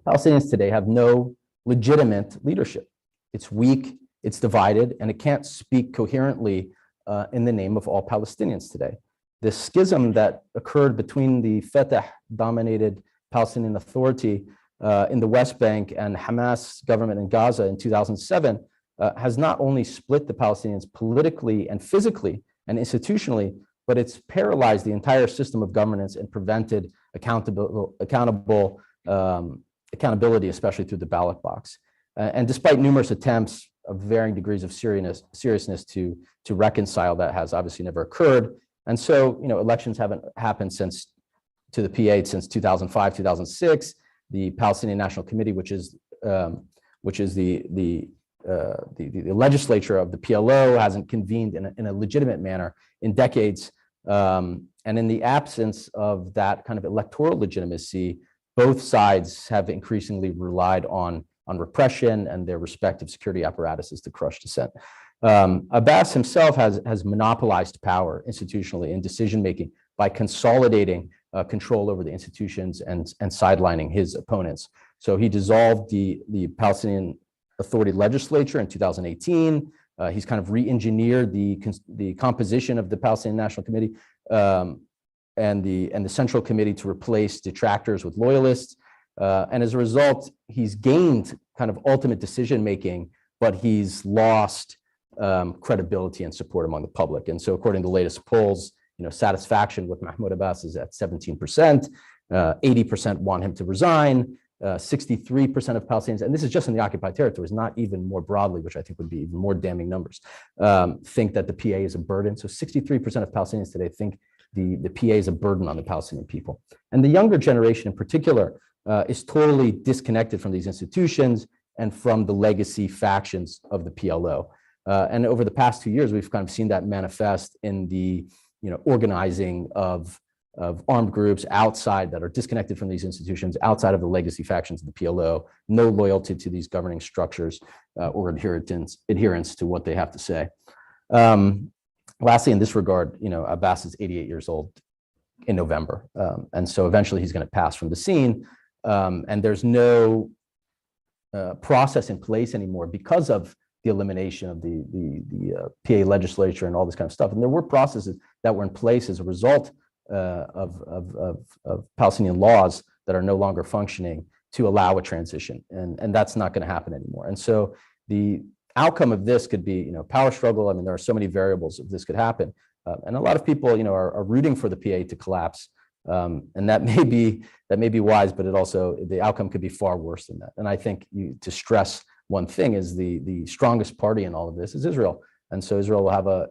Palestinians today have no legitimate leadership. It's weak, it's divided, and it can't speak coherently in the name of all Palestinians today. The schism that occurred between the Fatah-dominated Palestinian Authority in the West Bank and Hamas government in Gaza in 2007 has not only split the Palestinians politically and physically and institutionally, but it's paralyzed the entire system of governance and prevented accountability, especially through the ballot box. And despite numerous attempts of varying degrees of seriousness to reconcile, that has obviously never occurred. And so, elections haven't happened to the PA since 2005, 2006. The Palestinian National Committee, which is the legislature of the PLO, hasn't convened in a legitimate manner in decades. And in the absence of that kind of electoral legitimacy, both sides have increasingly relied on repression and their respective security apparatuses to crush dissent. Abbas himself has monopolized power institutionally in decision-making by consolidating control over the institutions and sidelining his opponents. So he dissolved the Palestinian Authority legislature in 2018. He's kind of re-engineered the composition of the Palestinian National Committee and the Central Committee to replace detractors with loyalists. And as a result, he's gained kind of ultimate decision-making, but he's lost credibility and support among the public. And so according to the latest polls, satisfaction with Mahmoud Abbas is at 17%, 80% want him to resign, 63% of Palestinians, and this is just in the occupied territories, not even more broadly, which I think would be even more damning numbers, think that the PA is a burden. So 63% of Palestinians today think the PA is a burden on the Palestinian people. And the younger generation in particular is totally disconnected from these institutions and from the legacy factions of the PLO. And over the past 2 years, we've kind of seen that manifest in the organizing of armed groups outside that are disconnected from these institutions, outside of the legacy factions of the PLO, no loyalty to these governing structures or adherence to what they have to say. Lastly, in this regard, Abbas is 88 years old in November. And so eventually he's going to pass from the scene. And there's no process in place anymore because of the elimination of the PA legislature and all this kind of stuff. And there were processes that were in place as a result of Palestinian laws that are no longer functioning to allow a transition. And that's not going to happen anymore. And so the outcome of this could be, power struggle. I mean, there are so many variables if this could happen. And a lot of people, are rooting for the PA to collapse. And that may be wise, but the outcome could be far worse than that. And I think to stress one thing is the strongest party in all of this is Israel. And so Israel will have a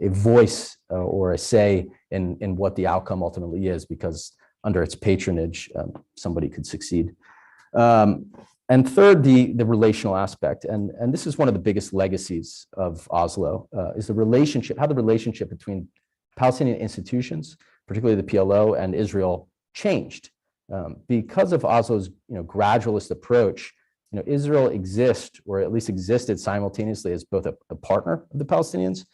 voice or a say in what the outcome ultimately is, because under its patronage, somebody could succeed. And third, the relational aspect. And this is one of the biggest legacies of Oslo, is the relationship, how the relationship between Palestinian institutions, particularly the PLO, and Israel changed. Because of Oslo's gradualist approach, Israel exists, or at least existed simultaneously, as both a partner of the Palestinians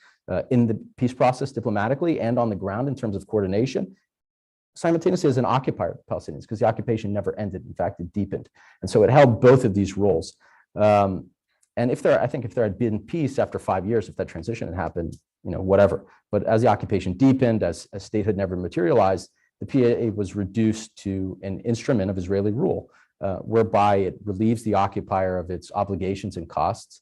in the peace process diplomatically and on the ground in terms of coordination, simultaneously as an occupier of the Palestinians, because the occupation never ended. In fact, it deepened. And so it held both of these roles. And if there had been peace after 5 years, if that transition had happened, whatever. But as the occupation deepened, as statehood never materialized, the PA was reduced to an instrument of Israeli rule, whereby it relieves the occupier of its obligations and costs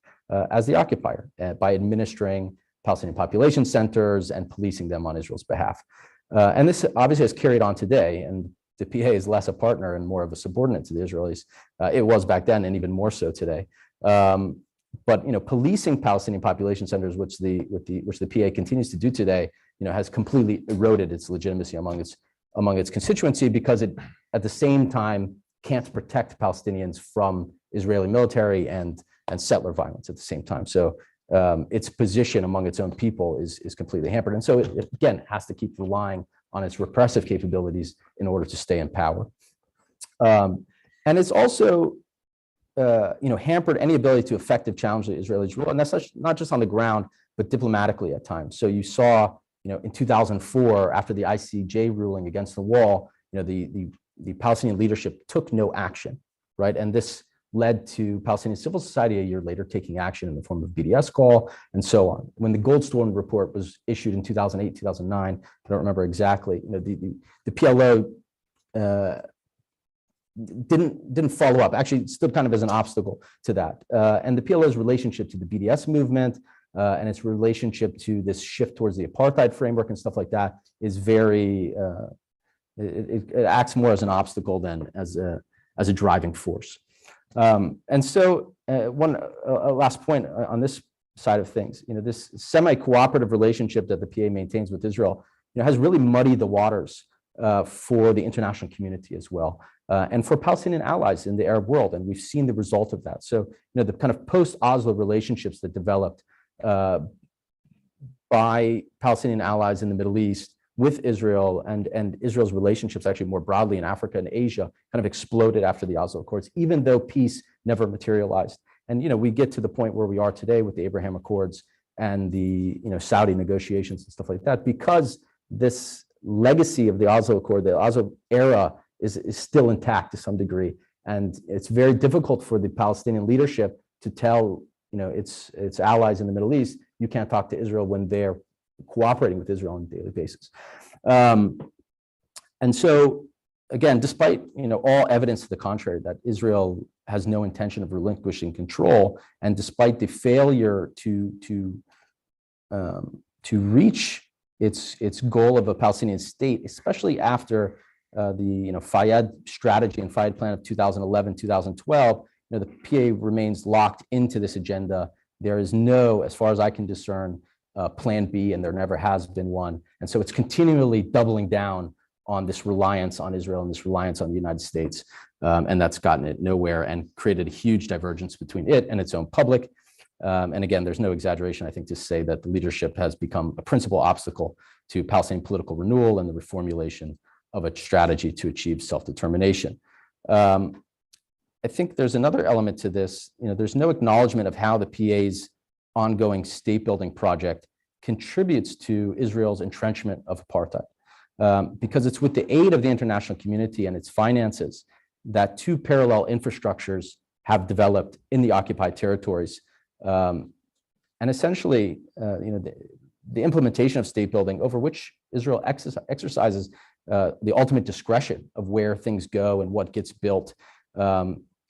as the occupier by administering Palestinian population centers and policing them on Israel's behalf. And this obviously has carried on today, and the PA is less a partner and more of a subordinate to the Israelis. It was back then, and even more so today. But policing Palestinian population centers, which the PA continues to do today, has completely eroded its legitimacy among its constituency, because it at the same time can't protect Palestinians from Israeli military and settler violence at the same time. So its position among its own people is completely hampered. And so it again has to keep relying on its repressive capabilities in order to stay in power. And it's also hampered any ability to effectively challenge the Israelis' rule, and that's not just on the ground, but diplomatically at times. So you saw, in 2004, after the ICJ ruling against the wall, the Palestinian leadership took no action right? And this led to Palestinian civil society a year later taking action in the form of BDS call and so on. When the Goldstone report was issued in 2008, 2009, I don't remember exactly, the PLO didn't follow up, actually stood kind of as an obstacle to that. And the PLO's relationship to the BDS movement and its relationship to this shift towards the apartheid framework and stuff like that is very, it acts more as an obstacle than as a driving force. And so one last point on this side of things, this semi-cooperative relationship that the PA maintains with Israel, has really muddied the waters for the international community as well, and for Palestinian allies in the Arab world. And we've seen the result of that. So, the kind of post-Oslo relationships that developed by Palestinian allies in the Middle East with Israel and Israel's relationships actually more broadly in Africa and Asia kind of exploded after the Oslo Accords, even though peace never materialized. And, we get to the point where we are today with the Abraham Accords and the, Saudi negotiations and stuff like that, because this legacy of the Oslo Accord, the Oslo era is still intact to some degree. And it's very difficult for the Palestinian leadership to tell, its allies in the Middle East, you can't talk to Israel when they're cooperating with Israel on a daily basis. And so, again, despite all evidence to the contrary that Israel has no intention of relinquishing control, and despite the failure to reach its goal of a Palestinian state, especially after the Fayyad strategy and Fayyad plan of 2011, 2012, the PA remains locked into this agenda. There is no, as far as I can discern, plan B, and there never has been one. And so it's continually doubling down on this reliance on Israel and this reliance on the United States. And that's gotten it nowhere and created a huge divergence between it and its own public. And again, there's no exaggeration, I think, to say that the leadership has become a principal obstacle to Palestinian political renewal and the reformulation of a strategy to achieve self-determination. I think there's another element to this. There's no acknowledgement of how the PA's ongoing state-building project contributes to Israel's entrenchment of apartheid, because it's with the aid of the international community and its finances that two parallel infrastructures have developed in the occupied territories. And essentially, the implementation of state building, over which Israel exercises the ultimate discretion of where things go and what gets built.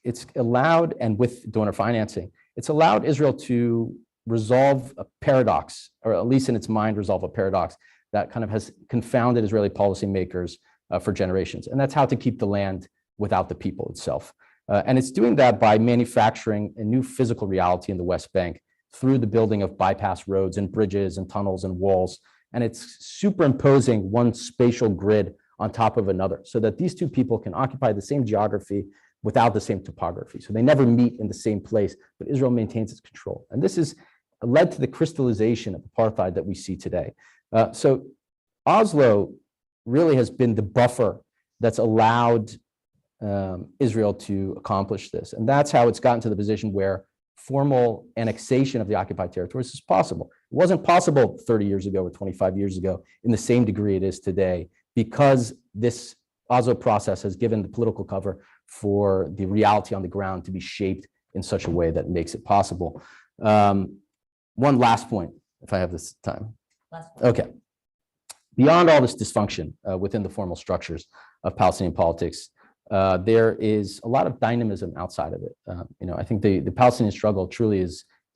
It's allowed, and with donor financing, it's allowed Israel to resolve a paradox, or at least in its mind, resolve a paradox that kind of has confounded Israeli policymakers for generations. And that's how to keep the land without the people itself. And it's doing that by manufacturing a new physical reality in the West Bank through the building of bypass roads and bridges and tunnels and walls. And it's superimposing one spatial grid on top of another so that these two people can occupy the same geography without the same topography. So they never meet in the same place, but Israel maintains its control. And this has led to the crystallization of apartheid that we see today. So Oslo really has been the buffer that's allowed Israel to accomplish this. And that's how it's gotten to the position where formal annexation of the occupied territories is possible. It wasn't possible 30 years ago or 25 years ago in the same degree it is today, because this Oslo process has given the political cover for the reality on the ground to be shaped in such a way that makes it possible. One last point, if I have this time. Okay. Beyond all this dysfunction within the formal structures of Palestinian politics, there is a lot of dynamism outside of it. I think the Palestinian struggle truly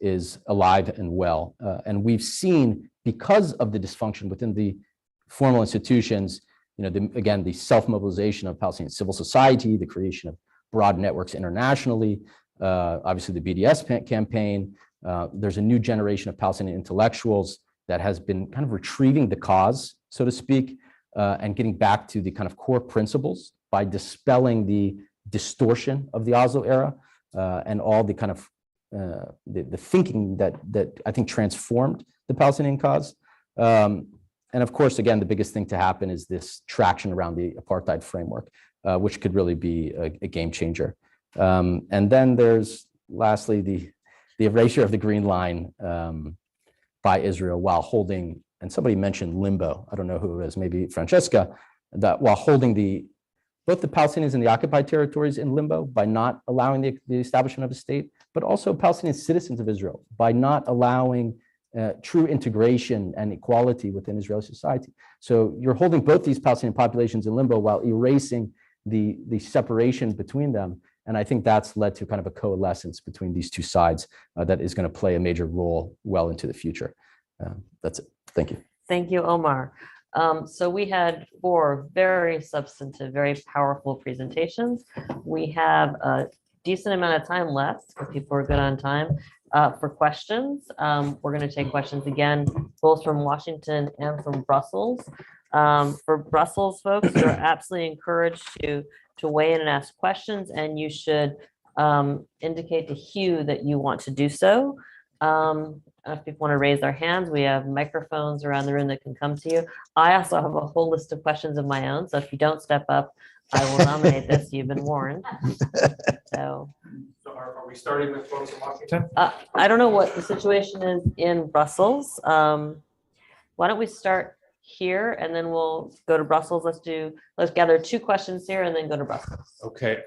is alive and well. And we've seen, because of the dysfunction within the formal institutions, again, the self-mobilization of Palestinian civil society, the creation of broad networks internationally, obviously the BDS campaign. There's a new generation of Palestinian intellectuals that has been kind of retrieving the cause, so to speak, and getting back to the kind of core principles by dispelling the distortion of the Oslo era and all the kind of the thinking that I think transformed the Palestinian cause. And of course, again, the biggest thing to happen is this traction around the apartheid framework, which could really be a game changer. And then there's lastly the erasure of the Green Line by Israel while holding, and somebody mentioned limbo, I don't know who it is, maybe Francesca, that while holding the both the Palestinians in the occupied territories in limbo by not allowing the establishment of a state, but also Palestinian citizens of Israel by not allowing true integration and equality within Israeli society. So you're holding both these Palestinian populations in limbo while erasing the separation between them. And I think that's led to kind of a coalescence between these two sides that is going to play a major role well into the future. That's it. Thank you. Thank you, Omar. So we had 4 very substantive, very powerful presentations. We have a decent amount of time left because people are good on time for questions. We're going to take questions again, both from Washington and from Brussels. For Brussels folks, you're absolutely encouraged to weigh in and ask questions, and you should indicate to Hugh that you want to do so. If people want to raise their hands, we have microphones around the room that can come to you. I also have a whole list of questions of my own, so if you don't step up, I will nominate this. You've been warned. So are we starting with folks in Washington? I don't know what the situation is in Brussels. Why don't we start here and then we'll go to Brussels. Let's gather 2 questions here and then go to Brussels. Okay,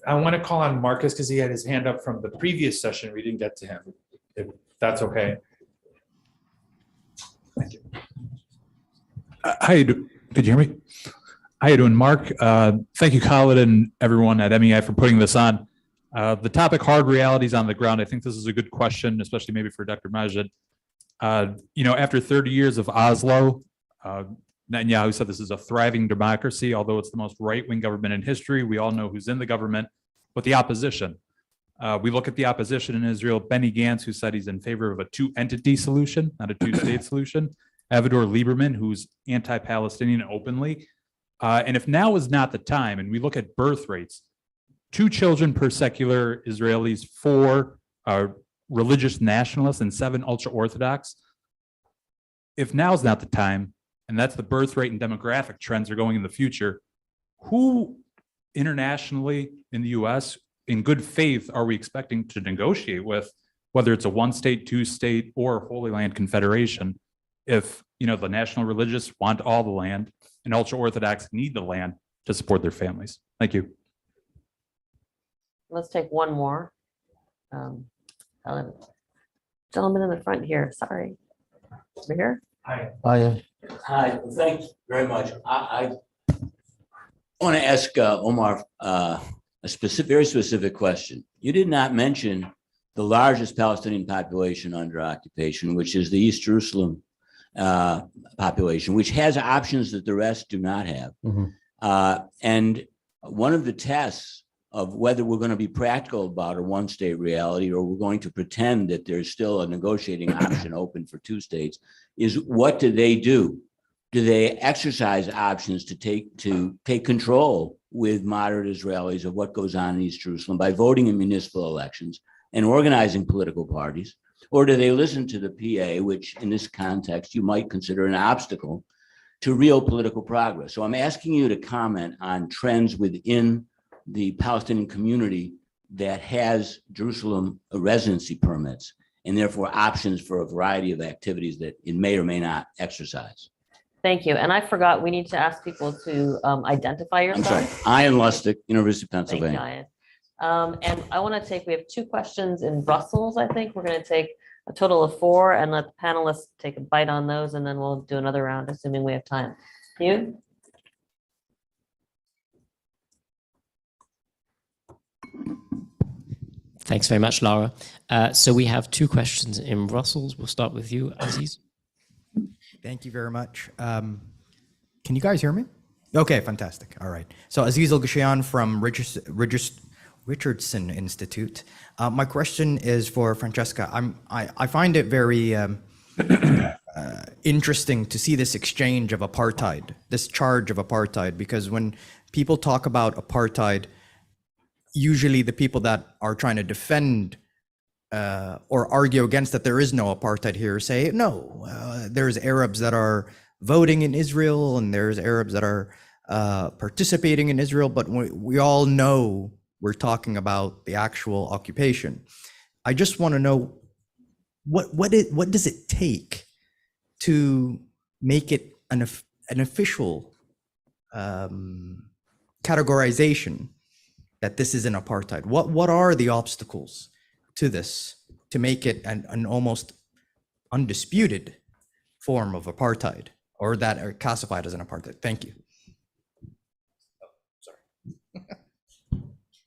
I want to call on Marcus because he had his hand up from the previous session. We didn't get to him. If that's okay. Thank you. How you doing? Could you hear me? How you doing, Mark? Thank you, Khalid, and everyone at MEI for putting this on. The topic, hard realities on the ground. I think this is a good question, especially maybe for Dr. Majid. After 30 years of Oslo, Netanyahu said this is a thriving democracy, although it's the most right-wing government in history. We all know who's in the government, but the opposition. We look at the opposition in Israel, Benny Gantz, who said he's in favor of a 2-entity solution, not a 2-state solution. Avigdor Lieberman, who's anti-Palestinian openly. And if now is not the time, and we look at birth rates, 2 children per secular Israelis, 4 religious nationalists, and 7 ultra-Orthodox. If now is not the time, and that's the birth rate and demographic trends are going in the future, who internationally in the US, in good faith, are we expecting to negotiate with, whether it's a 1-state, 2-state, or Holy Land Confederation, if the national religious want all the land and ultra-Orthodox need the land to support their families? Thank you. Let's take one more. Gentleman in the front here, sorry. Over here. Hi. Hi, thanks very much. I want to ask Omar a very specific question. You did not mention the largest Palestinian population under occupation, which is the East Jerusalem population, which has options that the rest do not have. And one of the tests of whether we're going to be practical about a 1-state reality or we're going to pretend that there's still a negotiating option open for 2 states is, what do? Do they exercise options to take control with moderate Israelis of what goes on in East Jerusalem by voting in municipal elections and organizing political parties? Or do they listen to the PA, which in this context you might consider an obstacle to real political progress? So I'm asking you to comment on trends within the Palestinian community that has Jerusalem residency permits and therefore options for a variety of activities that it may or may not exercise. Thank you. And I forgot, we need to ask people to identify yourself. I'm sorry, Ian Lustig, University of Thank you, Pennsylvania. Ian. And I want to take, we have 2 questions in Brussels, I think. We're going to take a total of 4 and let the panelists take a bite on those, and then we'll do another round, assuming we have time. You? Thanks very much, Laura. So we have 2 questions in Brussels. We'll start with you, Aziz. Thank you very much. Can you guys hear me? Okay, fantastic. All right. So Aziz Al-Ghashian from Richardson Institute. My question is for Francesca. I find it very interesting to see this exchange of apartheid, this charge of apartheid, because when people talk about apartheid, usually the people that are trying to defend or argue against that there is no apartheid here say, no, there's Arabs that are voting in Israel and there's Arabs that are participating in Israel, but we all know we're talking about the actual occupation. I just want to know what does it take to make it an official categorization that this is an apartheid? What are the obstacles to this to make it an almost undisputed form of apartheid, or that are classified as an apartheid? Thank you.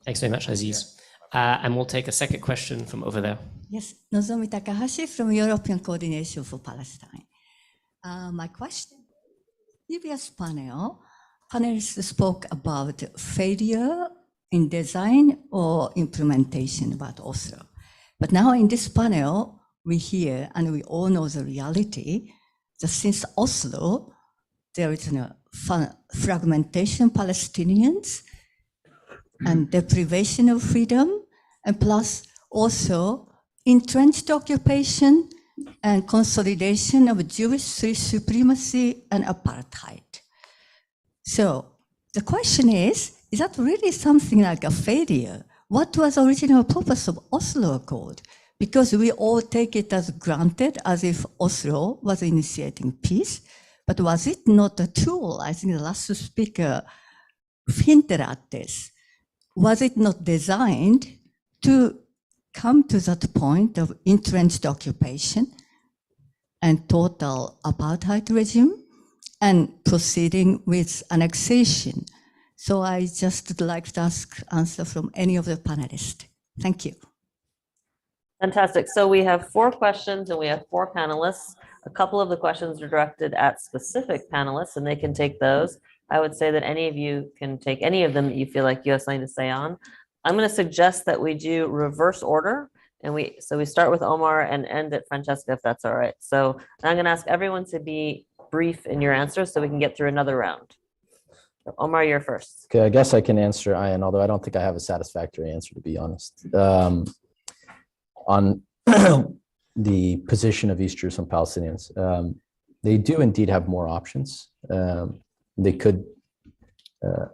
Thanks very much, Aziz. And we'll take a second question from over there. Yes, Nozomi Takahashi from European Coordination for Palestine. My question, previous panelists spoke about failure in design or implementation about Oslo. But now in this panel, we hear, and we all know the reality, that since Oslo, there is a fragmentation Palestinians and deprivation of freedom, and plus also entrenched occupation and consolidation of Jewish supremacy and apartheid. So the question is that really something like a failure? What was the original purpose of Oslo Accord? Because we all take it as granted, as if Oslo was initiating peace, but was it not a tool? I think the last speaker hinted at this. Was it not designed to come to that point of entrenched occupation and total apartheid regime and proceeding with annexation? So I just would like to answer from any of the panelists. Thank you. Fantastic. So we have 4 questions and we have 4 panelists. A couple of the questions are directed at specific panelists and they can take those. I would say that any of you can take any of them that you feel like you have something to say on. I'm going to suggest that we do reverse order. And we start with Omar and end at Francesca, if that's all right. So I'm going to ask everyone to be brief in your answers so we can get through another round. So Omar, you're first. Okay, I guess I can answer Ayan, although I don't think I have a satisfactory answer, to be honest. On the position of East Jerusalem Palestinians, they do indeed have more options. They could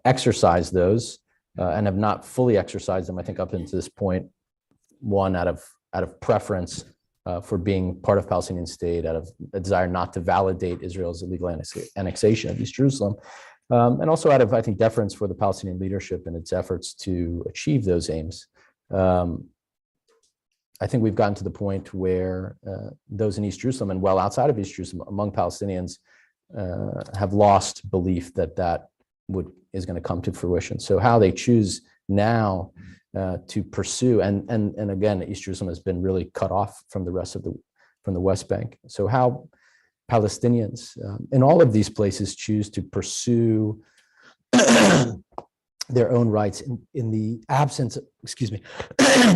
exercise those and have not fully exercised them, I think, up until this point. One, out of preference for being part of Palestinian state, out of a desire not to validate Israel's illegal annexation of East Jerusalem, and also out of, I think, deference for the Palestinian leadership and its efforts to achieve those aims. I think we've gotten to the point where those in East Jerusalem and well outside of East Jerusalem among Palestinians have lost belief that that is going to come to fruition. So how they choose now to pursue, and again, East Jerusalem has been really cut off from the rest of the West Bank. So how Palestinians in all of these places choose to pursue their own rights in the absence, in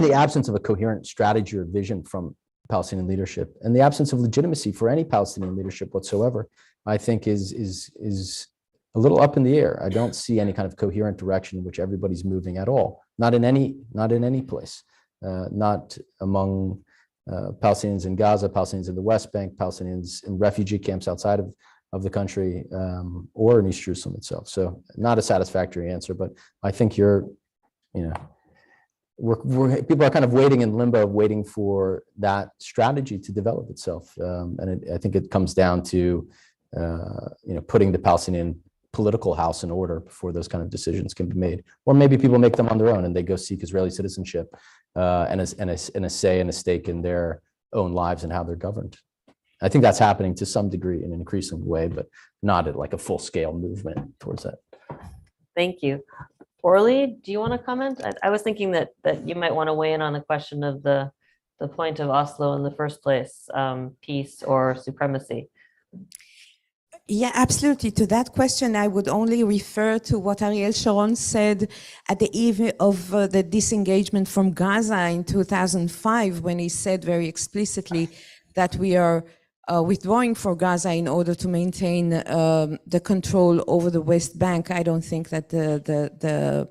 the absence of a coherent strategy or vision from Palestinian leadership, and the absence of legitimacy for any Palestinian leadership whatsoever, I think is a little up in the air. I don't see any kind of coherent direction in which everybody's moving at all. Not in any place. Not among Palestinians in Gaza, Palestinians in the West Bank, Palestinians in refugee camps outside of the country, or in East Jerusalem itself. So not a satisfactory answer, but I think people are kind of waiting in limbo, waiting for that strategy to develop itself. And I think it comes down to putting the Palestinian political house in order before those kind of decisions can be made. Or maybe people make them on their own and they go seek Israeli citizenship and a say and a stake in their own lives and how they're governed. I think that's happening to some degree in an increasing way, but not at like a full-scale movement towards that. Thank you. Orly, do you want to comment? I was thinking that you might want to weigh in on the question of the point of Oslo in the first place, peace or supremacy. Yeah, absolutely. To that question, I would only refer to what Ariel Sharon said at the eve of the disengagement from Gaza in 2005, when he said very explicitly that we are withdrawing from Gaza in order to maintain the control over the West Bank. I don't think that the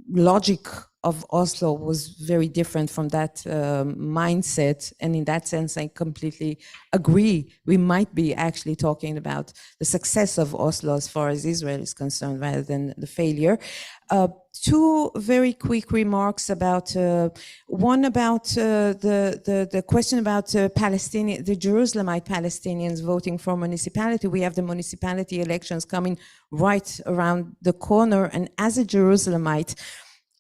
logic of Oslo was very different from that mindset. And in that sense, I completely agree. We might be actually talking about the success of Oslo as far as Israel is concerned, rather than the failure. Two very quick remarks about, one about the question about Palestinian, the Jerusalemite Palestinians voting for municipality. We have the municipality elections coming right around the corner. And as a Jerusalemite,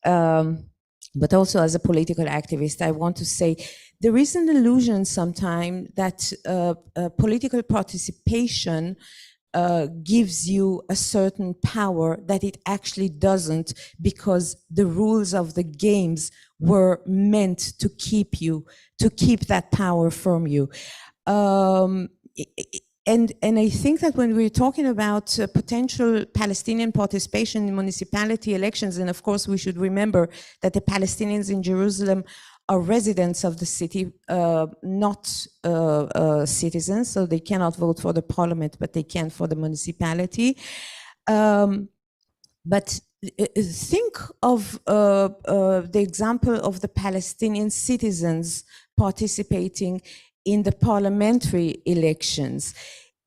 but also as a political activist, I want to say there is an illusion sometimes that political participation gives you a certain power that it actually doesn't, because the rules of the games were meant to keep that power from you. And I think that when we're talking about potential Palestinian participation in municipality elections, and of course we should remember that the Palestinians in Jerusalem are residents of the city, not citizens, so they cannot vote for the parliament, but they can for the municipality. But think of the example of the Palestinian citizens participating in the parliamentary elections.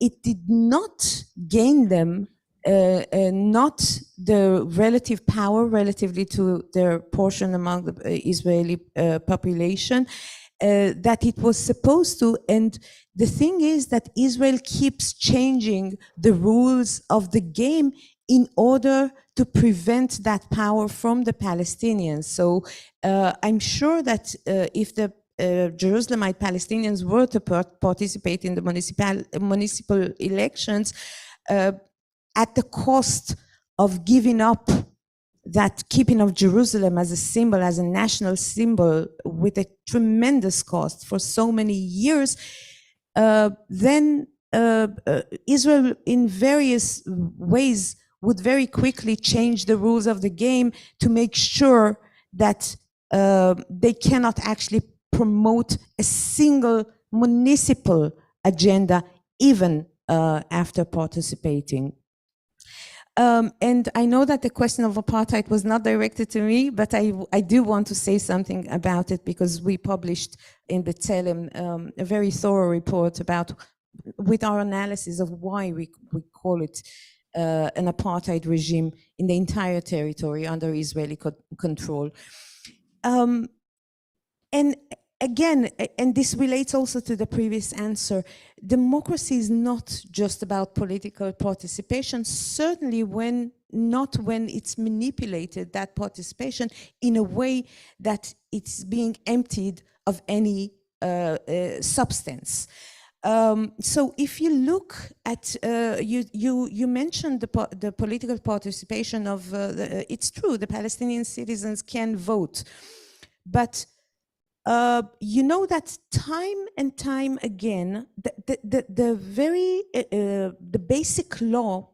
It did not gain them not the relative power relatively to their portion among the Israeli population that it was supposed to. And the thing is that Israel keeps changing the rules of the game in order to prevent that power from the Palestinians. So I'm sure that if the Jerusalemite Palestinians were to participate in the municipal elections, at the cost of giving up that keeping of Jerusalem as a symbol, as a national symbol, with a tremendous cost for so many years, then Israel in various ways would very quickly change the rules of the game to make sure that they cannot actually promote a single municipal agenda, even after participating. And I know that the question of apartheid was not directed to me, but I do want to say something about it, because we published in B'Tselem a very thorough report with our analysis of why we call it an apartheid regime in the entire territory under Israeli control. And again, and this relates also to the previous answer, democracy is not just about political participation, certainly not when it's manipulated, that participation, in a way that it's being emptied of any substance. So if you look at, you mentioned the political participation of, it's true, the Palestinian citizens can vote, but you know that time and time again, the basic law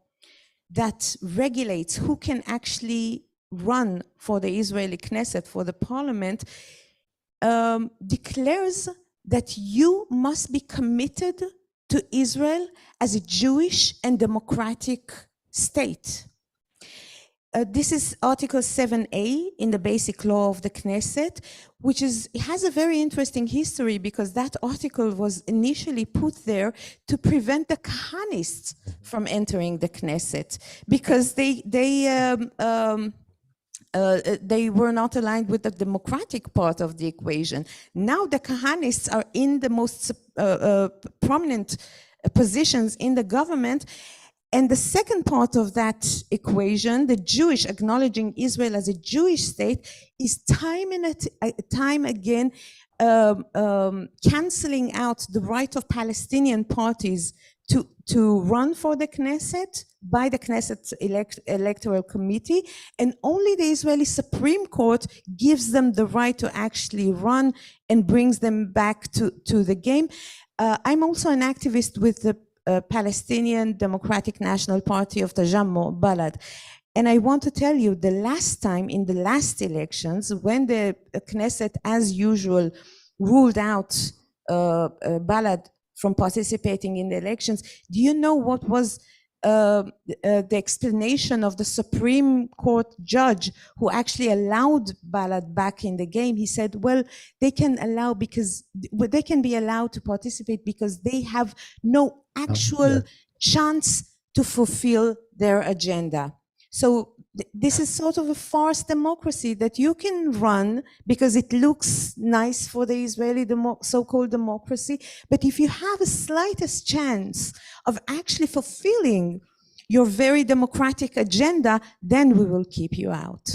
that regulates who can actually run for the Israeli Knesset, for the parliament, declares that you must be committed to Israel as a Jewish and democratic state. This is Article 7A in the Basic Law of the Knesset, which has a very interesting history, because that article was initially put there to prevent the Kahanists from entering the Knesset, because they were not aligned with the democratic part of the equation. Now the Kahanists are in the most prominent positions in the government. And the second part of that equation, the Jewish, acknowledging Israel as a Jewish state, is time and time again canceling out the right of Palestinian parties to run for the Knesset by the Knesset Electoral Committee, and only the Israeli Supreme Court gives them the right to actually run and brings them back to the game. I'm also an activist with the Palestinian Democratic National Party of Tajammu Balad. And I want to tell you, the last time in the last elections, when the Knesset, as usual, ruled out Balad from participating in the elections, do you know what was the explanation of the Supreme Court judge who actually allowed Balad back in the game. He said, well, they can be allowed to participate because they have no actual chance to fulfill their agenda. So this is sort of a farce democracy that you can run because it looks nice for the Israeli so-called democracy. But if you have a slightest chance of actually fulfilling your very democratic agenda, then we will keep you out.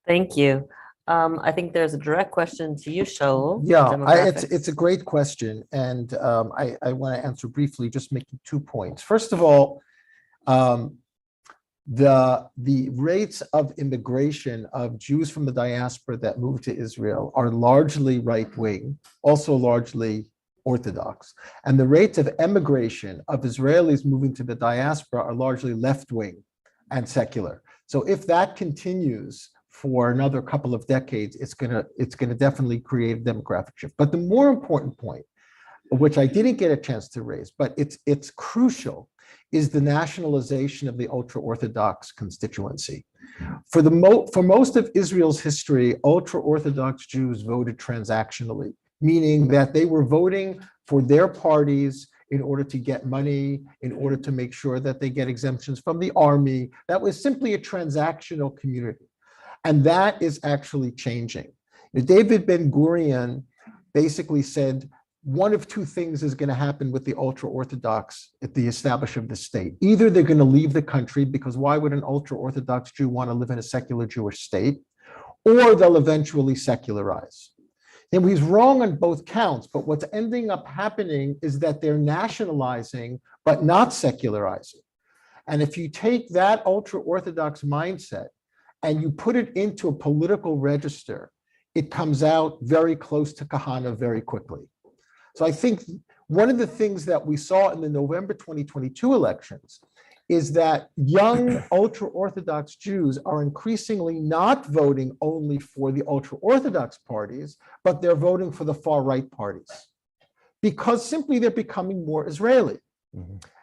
Thank you. I think there's a direct question to you, Shaul. Yeah, Demographics. it's a great question. And I want to answer briefly, just making 2 points. First of all, the rates of immigration of Jews from the diaspora that move to Israel are largely right-wing, also largely Orthodox. And the rates of emigration of Israelis moving to the diaspora are largely left-wing and secular. So if that continues for another couple of decades, it's gonna definitely create a demographic shift. But the more important point, which I didn't get a chance to raise, but it's crucial, is the nationalization of the ultra-Orthodox constituency. For most of Israel's history, ultra-Orthodox Jews voted transactionally, meaning that they were voting for their parties in order to get money, in order to make sure that they get exemptions from the army. That was simply a transactional community. And that is actually changing. David Ben-Gurion basically said, one of 2 things is going to happen with the ultra-Orthodox at the establishment of the state. Either they're going to leave the country, because why would an ultra-Orthodox Jew want to live in a secular Jewish state? Or they'll eventually secularize. And he's wrong on both counts, but what's ending up happening is that they're nationalizing, but not secularizing. And if you take that ultra-Orthodox mindset and you put it into a political register, it comes out very close to Kahana very quickly. So I think one of the things that we saw in the November 2022 elections is that young ultra-Orthodox Jews are increasingly not voting only for the ultra-Orthodox parties, but they're voting for the far-right parties because simply they're becoming more Israeli.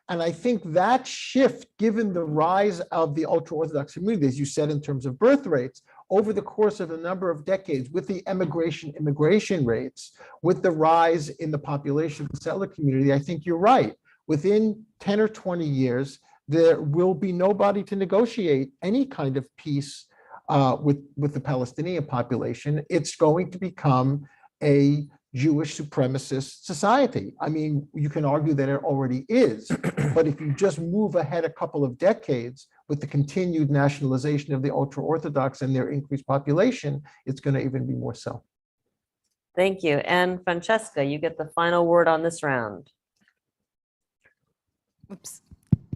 And I think that shift, given the rise of the ultra-Orthodox community, as you said, in terms of birth rates, over the course of a number of decades, with the immigration rates, with the rise in the population of the settler community, I think you're right. Within 10 or 20 years, there will be nobody to negotiate any kind of peace with the Palestinian population. It's going to become a Jewish supremacist society. I mean, you can argue that it already is, but if you just move ahead a couple of decades with the continued nationalization of the ultra-Orthodox and their increased population, it's going to even be more so. Thank you. And Francesca, you get the final word on this round. Oops.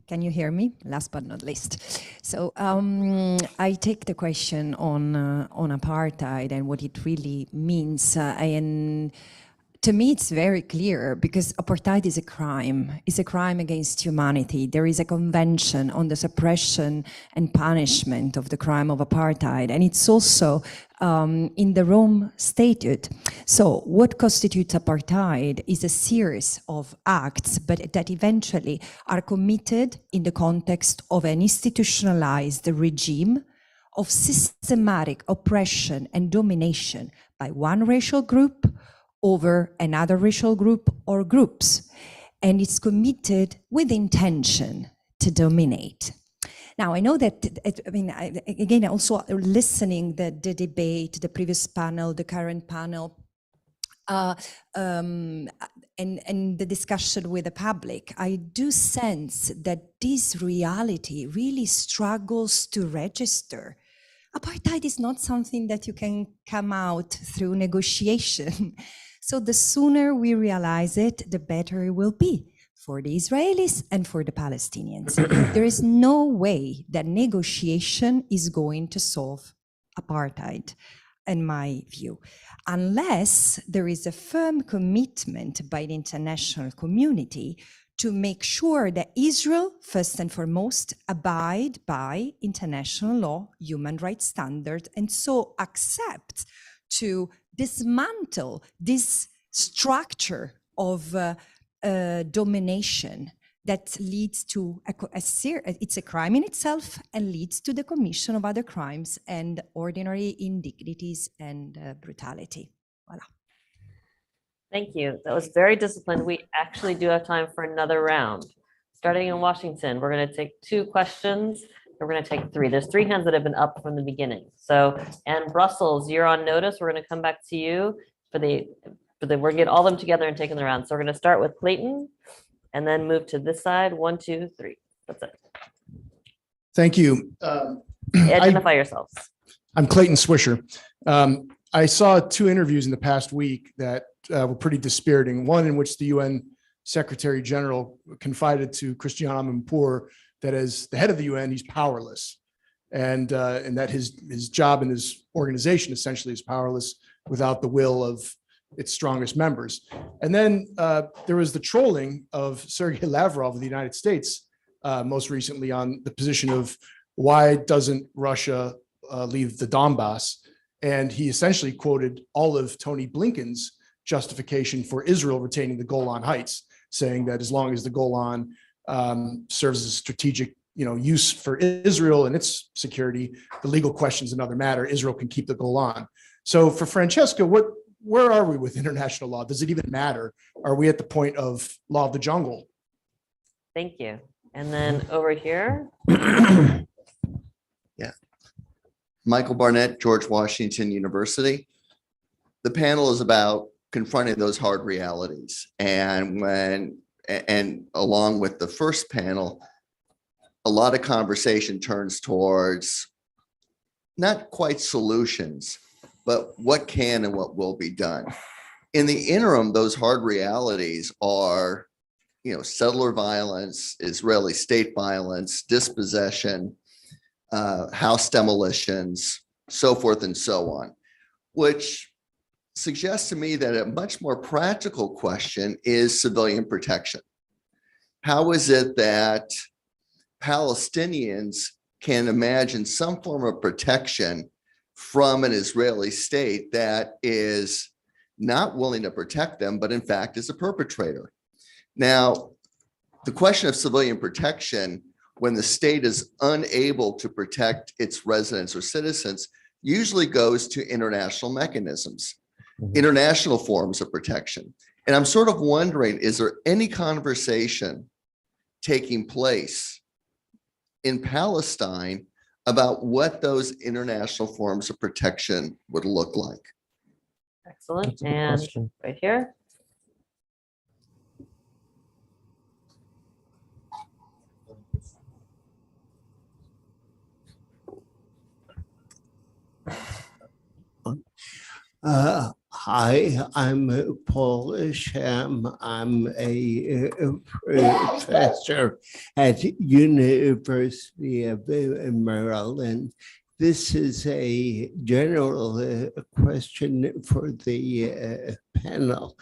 Can you hear me? Last but not least. So I take the question on apartheid and what it really means. And to me, it's very clear because apartheid is a crime. It's a crime against humanity. There is a convention on the suppression and punishment of the crime of apartheid. And it's also in the Rome Statute. So what constitutes apartheid is a series of acts, but that eventually are committed in the context of an institutionalized regime of systematic oppression and domination by one racial group over another racial group or groups. And it's committed with intention to dominate. Now, I know that, again, also listening the debate, the previous panel, the current panel, and the discussion with the public, I do sense that this reality really struggles to register. Apartheid is not something that you can come out through negotiation. So the sooner we realize it, the better it will be for the Israelis and for the Palestinians. There is no way that negotiation is going to solve apartheid, in my view, unless there is a firm commitment by the international community to make sure that Israel, first and foremost, abide by international law, human rights standards, and so accept to dismantle this structure of domination that leads to it's a crime in itself and leads to the commission of other crimes and ordinary indignities and brutality. Voila. Thank you. That was very disciplined. We actually do have time for another round. Starting in Washington, we're going to take 2 questions. We're going to take 3. There's 3 hands that have been up from the beginning. So, and Brussels, you're on notice. We're going to come back to you we're going to get all of them together and take them around. So we're going to start with Clayton and then move to this side. 1, 2, 3. That's it. Thank you. Identify yourselves. I'm Clayton Swisher. I saw 2 interviews in the past week that were pretty dispiriting. One in which the UN Secretary General confided to Christian Amanpour that as the head of the UN, he's powerless, and that his job and his organization essentially is powerless without the will of its strongest members. And then there was the trolling of Sergei Lavrov of the United States most recently on the position of why doesn't Russia leave the Donbass? And he essentially quoted all of Tony Blinken's justification for Israel retaining the Golan Heights, saying that as long as the Golan serves as a strategic use for Israel and its security, the legal question is another matter. Israel can keep the Golan. So for Francesca, where are we with international law? Does it even matter? Are we at the point of law of the jungle? Thank you. And then over here. Yeah. Michael Barnett, George Washington University. The panel is about confronting those hard realities. And along with the first panel, a lot of conversation turns towards not quite solutions, but what can and what will be done. In the interim, those hard realities are, settler violence, Israeli state violence, dispossession, house demolitions, so forth and so on, which suggests to me that a much more practical question is civilian protection. How is it that Palestinians can imagine some form of protection from an Israeli state that is not willing to protect them, but in fact is a perpetrator? Now, the question of civilian protection, when the state is unable to protect its residents or citizens, usually goes to international mechanisms, international forms of protection. And I'm sort of wondering, is there any conversation taking place in Palestine about what those international forms of protection would look like? Excellent. And right here. Hi, I'm Paul Sham. I'm a professor at University of Maryland. This is a general question for the panel.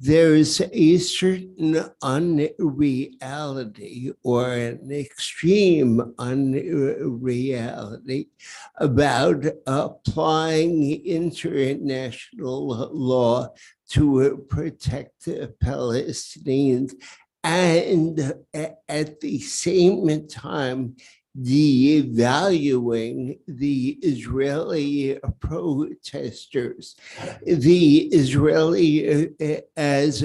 There's a certain unreality or an extreme unreality about applying international law to protect the Palestinians, and at the same time devaluing the Israeli protesters. The Israeli, as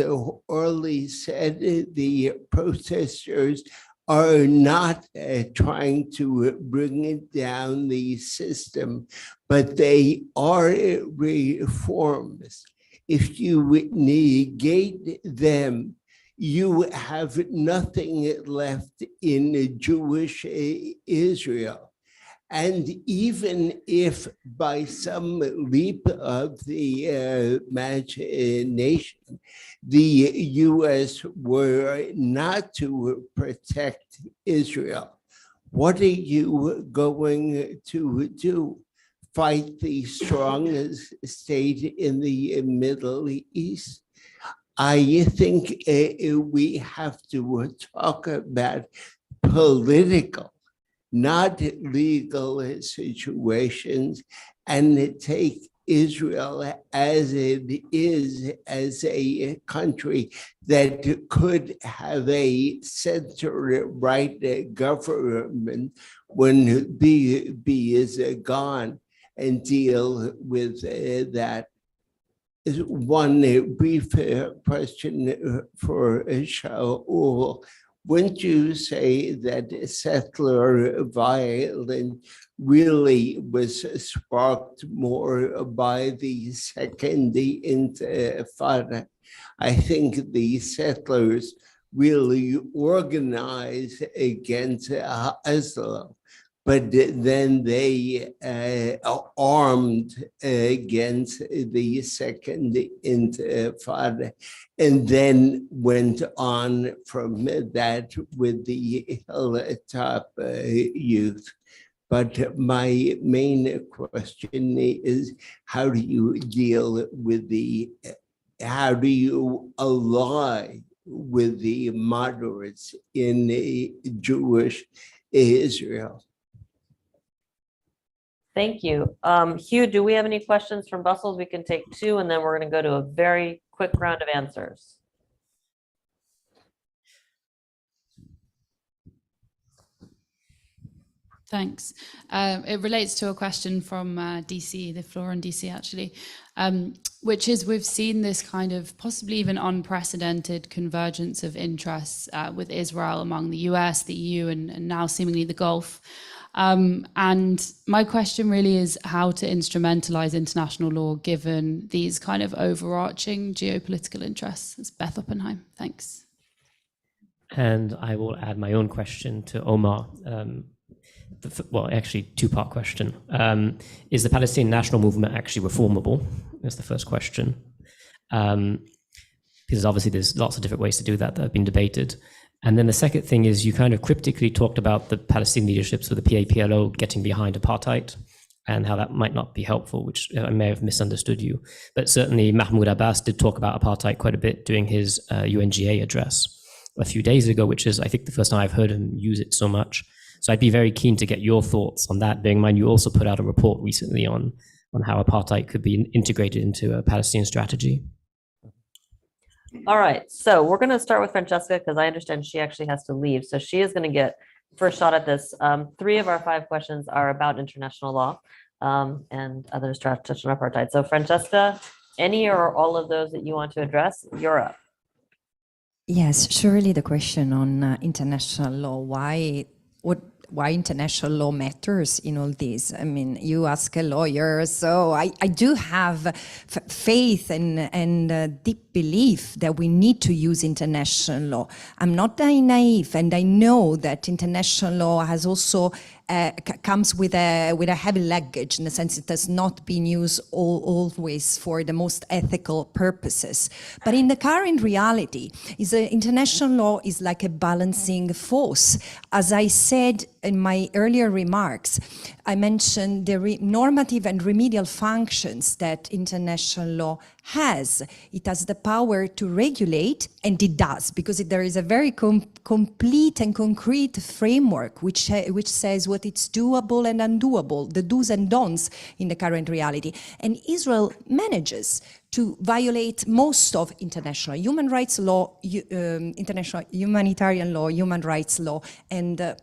Orly said, the protesters are not trying to bring down the system, but they are reforms. If you negate them, you have nothing left in Jewish Israel. And even if by some leap of the imagination, the US were not to protect Israel, what are you going to do? Fight the strongest state in the Middle East? I think we have to talk about political, not legal situations, and take Israel as it is as a country that could have a center-right government when Bibi is gone, and deal with that. One brief question for Shaul. Wouldn't you say that settler violence really was sparked more by the Second Intifada? I think the settlers really organized against Islam, but then they armed against the Second Intifada, and then went on from that with the Hilltop youth. But my main question is, how do you deal with how do you ally with the moderates in Jewish Israel? Thank you. Hugh, do we have any questions from Brussels? We can take two, and then we're going to go to a very quick round of answers. Thanks. It relates to a question from DC, the floor in DC actually, which is we've seen this kind of possibly even unprecedented convergence of interests with Israel among the US, the EU, and now seemingly the Gulf. And my question really is how to instrumentalize international law given these kind of overarching geopolitical interests. It's Beth Oppenheim. Thanks. And I will add my own question to Omar. Well, actually, two-part question. Is the Palestinian national movement actually reformable? That's the first question. Because obviously there's lots of different ways to do that have been debated. And then the second thing is you kind of cryptically talked about the Palestinian leaderships with the PAPLO getting behind apartheid and how that might not be helpful, which I may have misunderstood you. But certainly Mahmoud Abbas did talk about apartheid quite a bit during his UNGA address a few days ago, which is, I think, the first time I've heard him use it so much. So I'd be very keen to get your thoughts on that, bearing in mind you also put out a report recently on how apartheid could be integrated into a Palestinian strategy. All right, so we're going to start with Francesca because I understand she actually has to leave. So she is going to get first shot at this. 3 of our 5 questions are about international law and others touch on apartheid. So Francesca, any or all of those that you want to address, you're up. Yes, surely the question on international law, why international law matters in all this. I mean, you ask a lawyer, so I do have faith and deep belief that we need to use international law. I'm not naive, and I know that international law has also comes with a heavy luggage in the sense it has not been used always for the most ethical purposes. But in the current reality, international law is like a balancing force. As I said in my earlier remarks, I mentioned the normative and remedial functions that international law has. It has the power to regulate, and it does, because there is a very complete and concrete framework which says what it's doable and undoable, the do's and don'ts in the current reality. And Israel manages to violate most of international human rights law, international humanitarian law, human rights law, and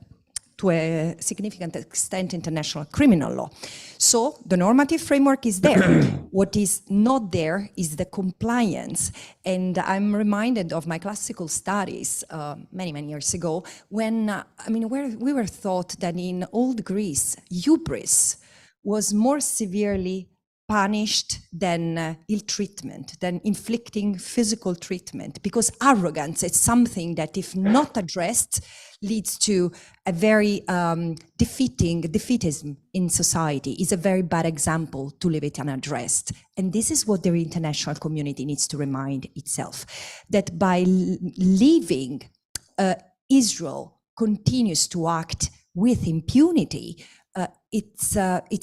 to a significant extent, international criminal law. So the normative framework is there. What is not there is the compliance. And I'm reminded of my classical studies many, many years ago when, where we were taught that in old Greece, hubris was more severely punished than ill treatment, than inflicting physical treatment, because arrogance is something that, if not addressed, leads to a very defeatism in society. Is a very bad example to leave it unaddressed. And this is what the international community needs to remind itself, that by leaving Israel continues to act with impunity, it's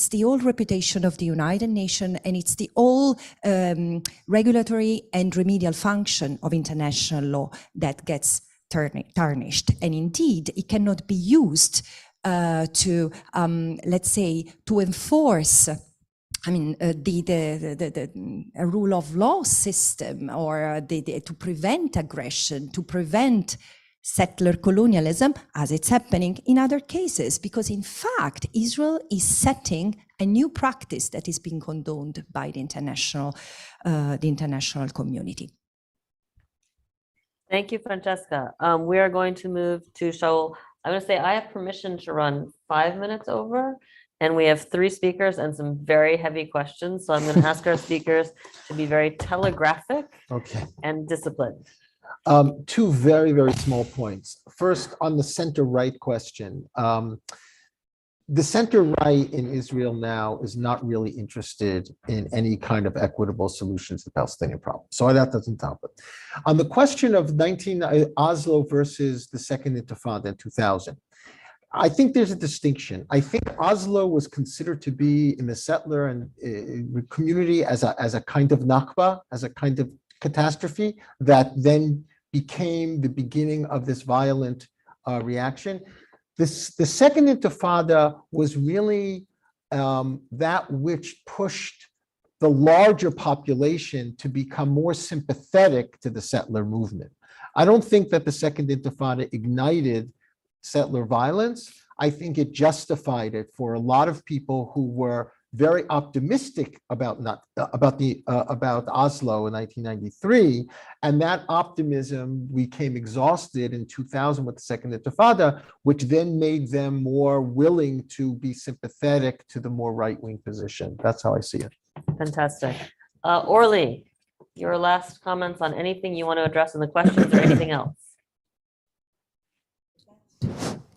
the old reputation of the United Nations, and it's the old regulatory and remedial function of international law that gets tarnished. And indeed, it cannot be used to, let's say, to enforce a rule of law system, or to prevent aggression, to prevent settler colonialism, as it's happening in other cases, because in fact, Israel is setting a new practice that is being condoned by the international community. Thank you, Francesca. We are going to move to Shaul. I'm going to say I have permission to run 5 minutes over, and we have 3 speakers and some very heavy questions. So I'm going to ask our speakers to be very telegraphic and disciplined. 2 very, very small points. First, on the center-right question. The center-right in Israel now is not really interested in any kind of equitable solutions to the Palestinian problem. So that doesn't help it. On the question of Oslo versus the Second Intifada in 2000, I think there's a distinction. I think Oslo was considered to be in the settler and community as a kind of Nakba, as a kind of catastrophe that then became the beginning of this violent reaction. The Second Intifada was really that which pushed the larger population to become more sympathetic to the settler movement. I don't think that the Second Intifada ignited settler violence. I think it justified it for a lot of people who were very optimistic about Oslo in 1993, and that optimism became exhausted in 2000 with the Second Intifada, which then made them more willing to be sympathetic to the more right-wing position. That's how I see it. Fantastic. Orly, your last comments on anything you want to address in the questions or anything else?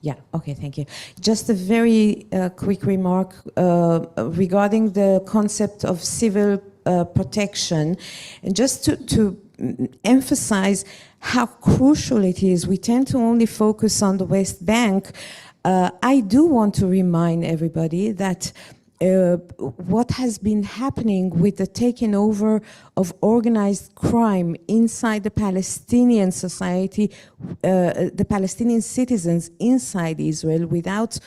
Yeah, okay, thank you. Just a very quick remark regarding the concept of civil protection, and just to emphasize how crucial it is. We tend to only focus on the West Bank. I do want to remind everybody that what has been happening with the taking over of organized crime inside the Palestinian society, the Palestinian citizens inside Israel, without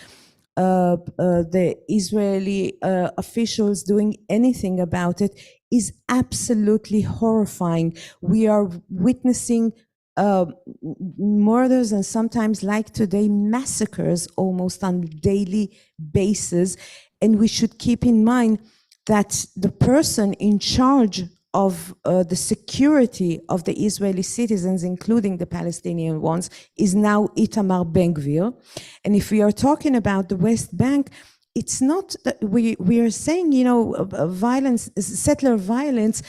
the Israeli officials doing anything about it, is absolutely horrifying. We are witnessing murders and sometimes, like today, massacres almost on a daily basis. And we should keep in mind that the person in charge of the security of the Israeli citizens, including the Palestinian ones, is now Itamar Ben-Gvir. And if we are talking about the West Bank, it's not that we are saying, violence, settler violence.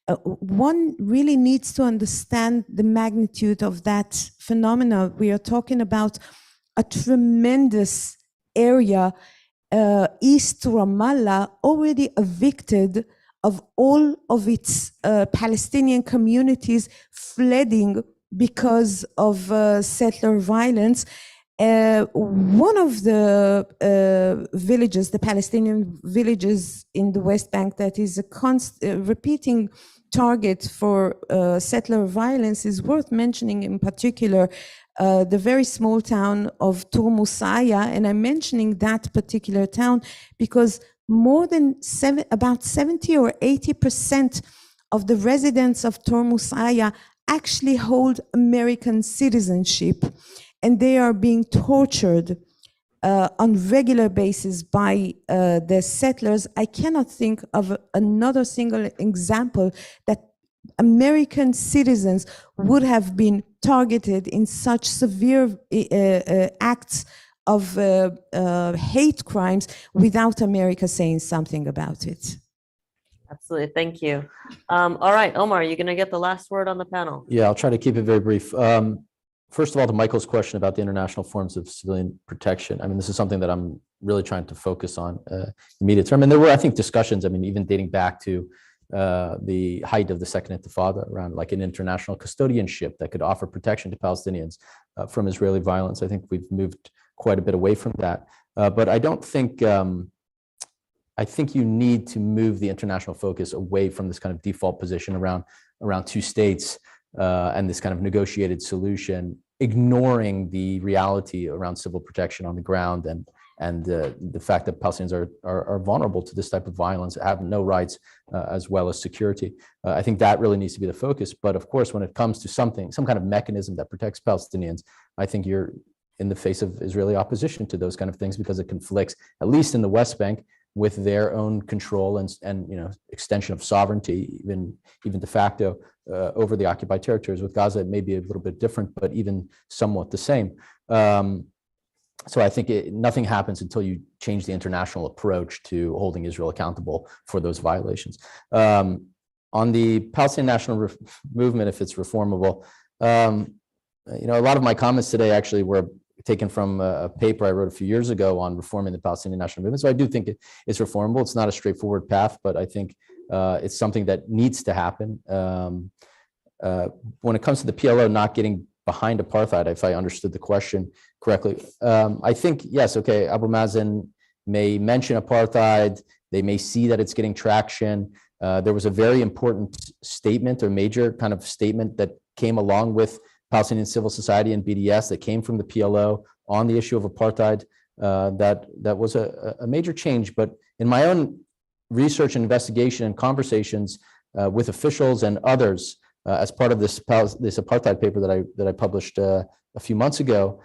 One really needs to understand the magnitude of that phenomena. We are talking about a tremendous area east to Ramallah, already evicted of all of its Palestinian communities, flooding because of settler violence. One of the villages, the Palestinian villages in the West Bank, that is a repeating target for settler violence is worth mentioning, in particular the very small town of Turmusaya. And I'm mentioning that particular town because more than about 70 or 80% of the residents of Turmusaya actually hold American citizenship, and they are being tortured on regular basis by the settlers. I cannot think of another single example that American citizens would have been targeted in such severe acts of hate crimes without America saying something about it. Absolutely, thank you. All right, Omar, you're going to get the last word on the panel. Yeah, I'll try to keep it very brief. First of all, to Michael's question about the international forms of civilian protection, I mean, this is something that I'm really trying to focus on immediate term. And there were, I think, discussions, I mean, even dating back to the height of the Second Intifada around like an international custodianship that could offer protection to Palestinians from Israeli violence. I think we've moved quite a bit away from that. But I don't think, I think you need to move the international focus away from this kind of default position around two states and this kind of negotiated solution, ignoring the reality around civil protection on the ground and the fact that Palestinians are vulnerable to this type of violence, have no rights, as well as security. I think that really needs to be the focus. But of course, when it comes to some kind of mechanism that protects Palestinians, I think you're in the face of Israeli opposition to those kind of things, because it conflicts, at least in the West Bank, with their own control and extension of sovereignty, even de facto, over the occupied territories. With Gaza, it may be a little bit different, but even somewhat the same. So I think nothing happens until you change the international approach to holding Israel accountable for those violations. On the Palestinian national movement, if it's reformable, a lot of my comments today actually were taken from a paper I wrote a few years ago on reforming the Palestinian national movement. So I do think it's reformable. It's not a straightforward path, but I think it's something that needs to happen. When it comes to the PLO not getting behind apartheid, if I understood the question correctly, I think, yes, okay, Abu Mazen may mention apartheid. They may see that it's getting traction. There was a very important statement, or major kind of statement, that came along with Palestinian civil society and BDS, that came from the PLO on the issue of apartheid. That was a major change. But in my own research and investigation and conversations with officials and others, as part of this apartheid paper that I published a few months ago,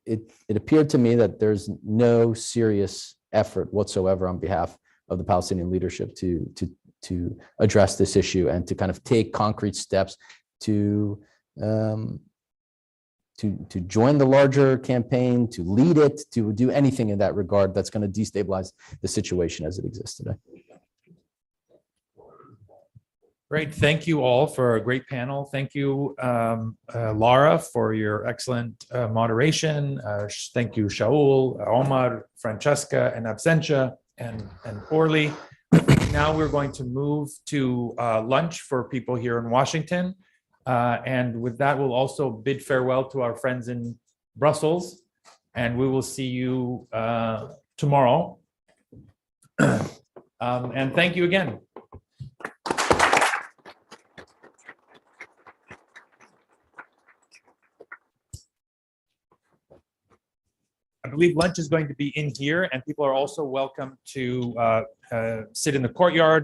it appeared to me that there's no serious effort whatsoever on behalf of the Palestinian leadership to address this issue and to kind of take concrete steps to join the larger campaign, to lead it, to do anything in that regard that's going to destabilize the situation as it exists today. Great. Thank you all for a great panel. Thank you, Lara, for your excellent moderation. Thank you, Shaul, Omar, Francesca, and Absentia, and Orly. Now we're going to move to lunch for people here in Washington. And with that, we'll also bid farewell to our friends in Brussels, and we will see you tomorrow. And thank you again. I believe lunch is going to be in here, and people are also welcome to sit in the courtyard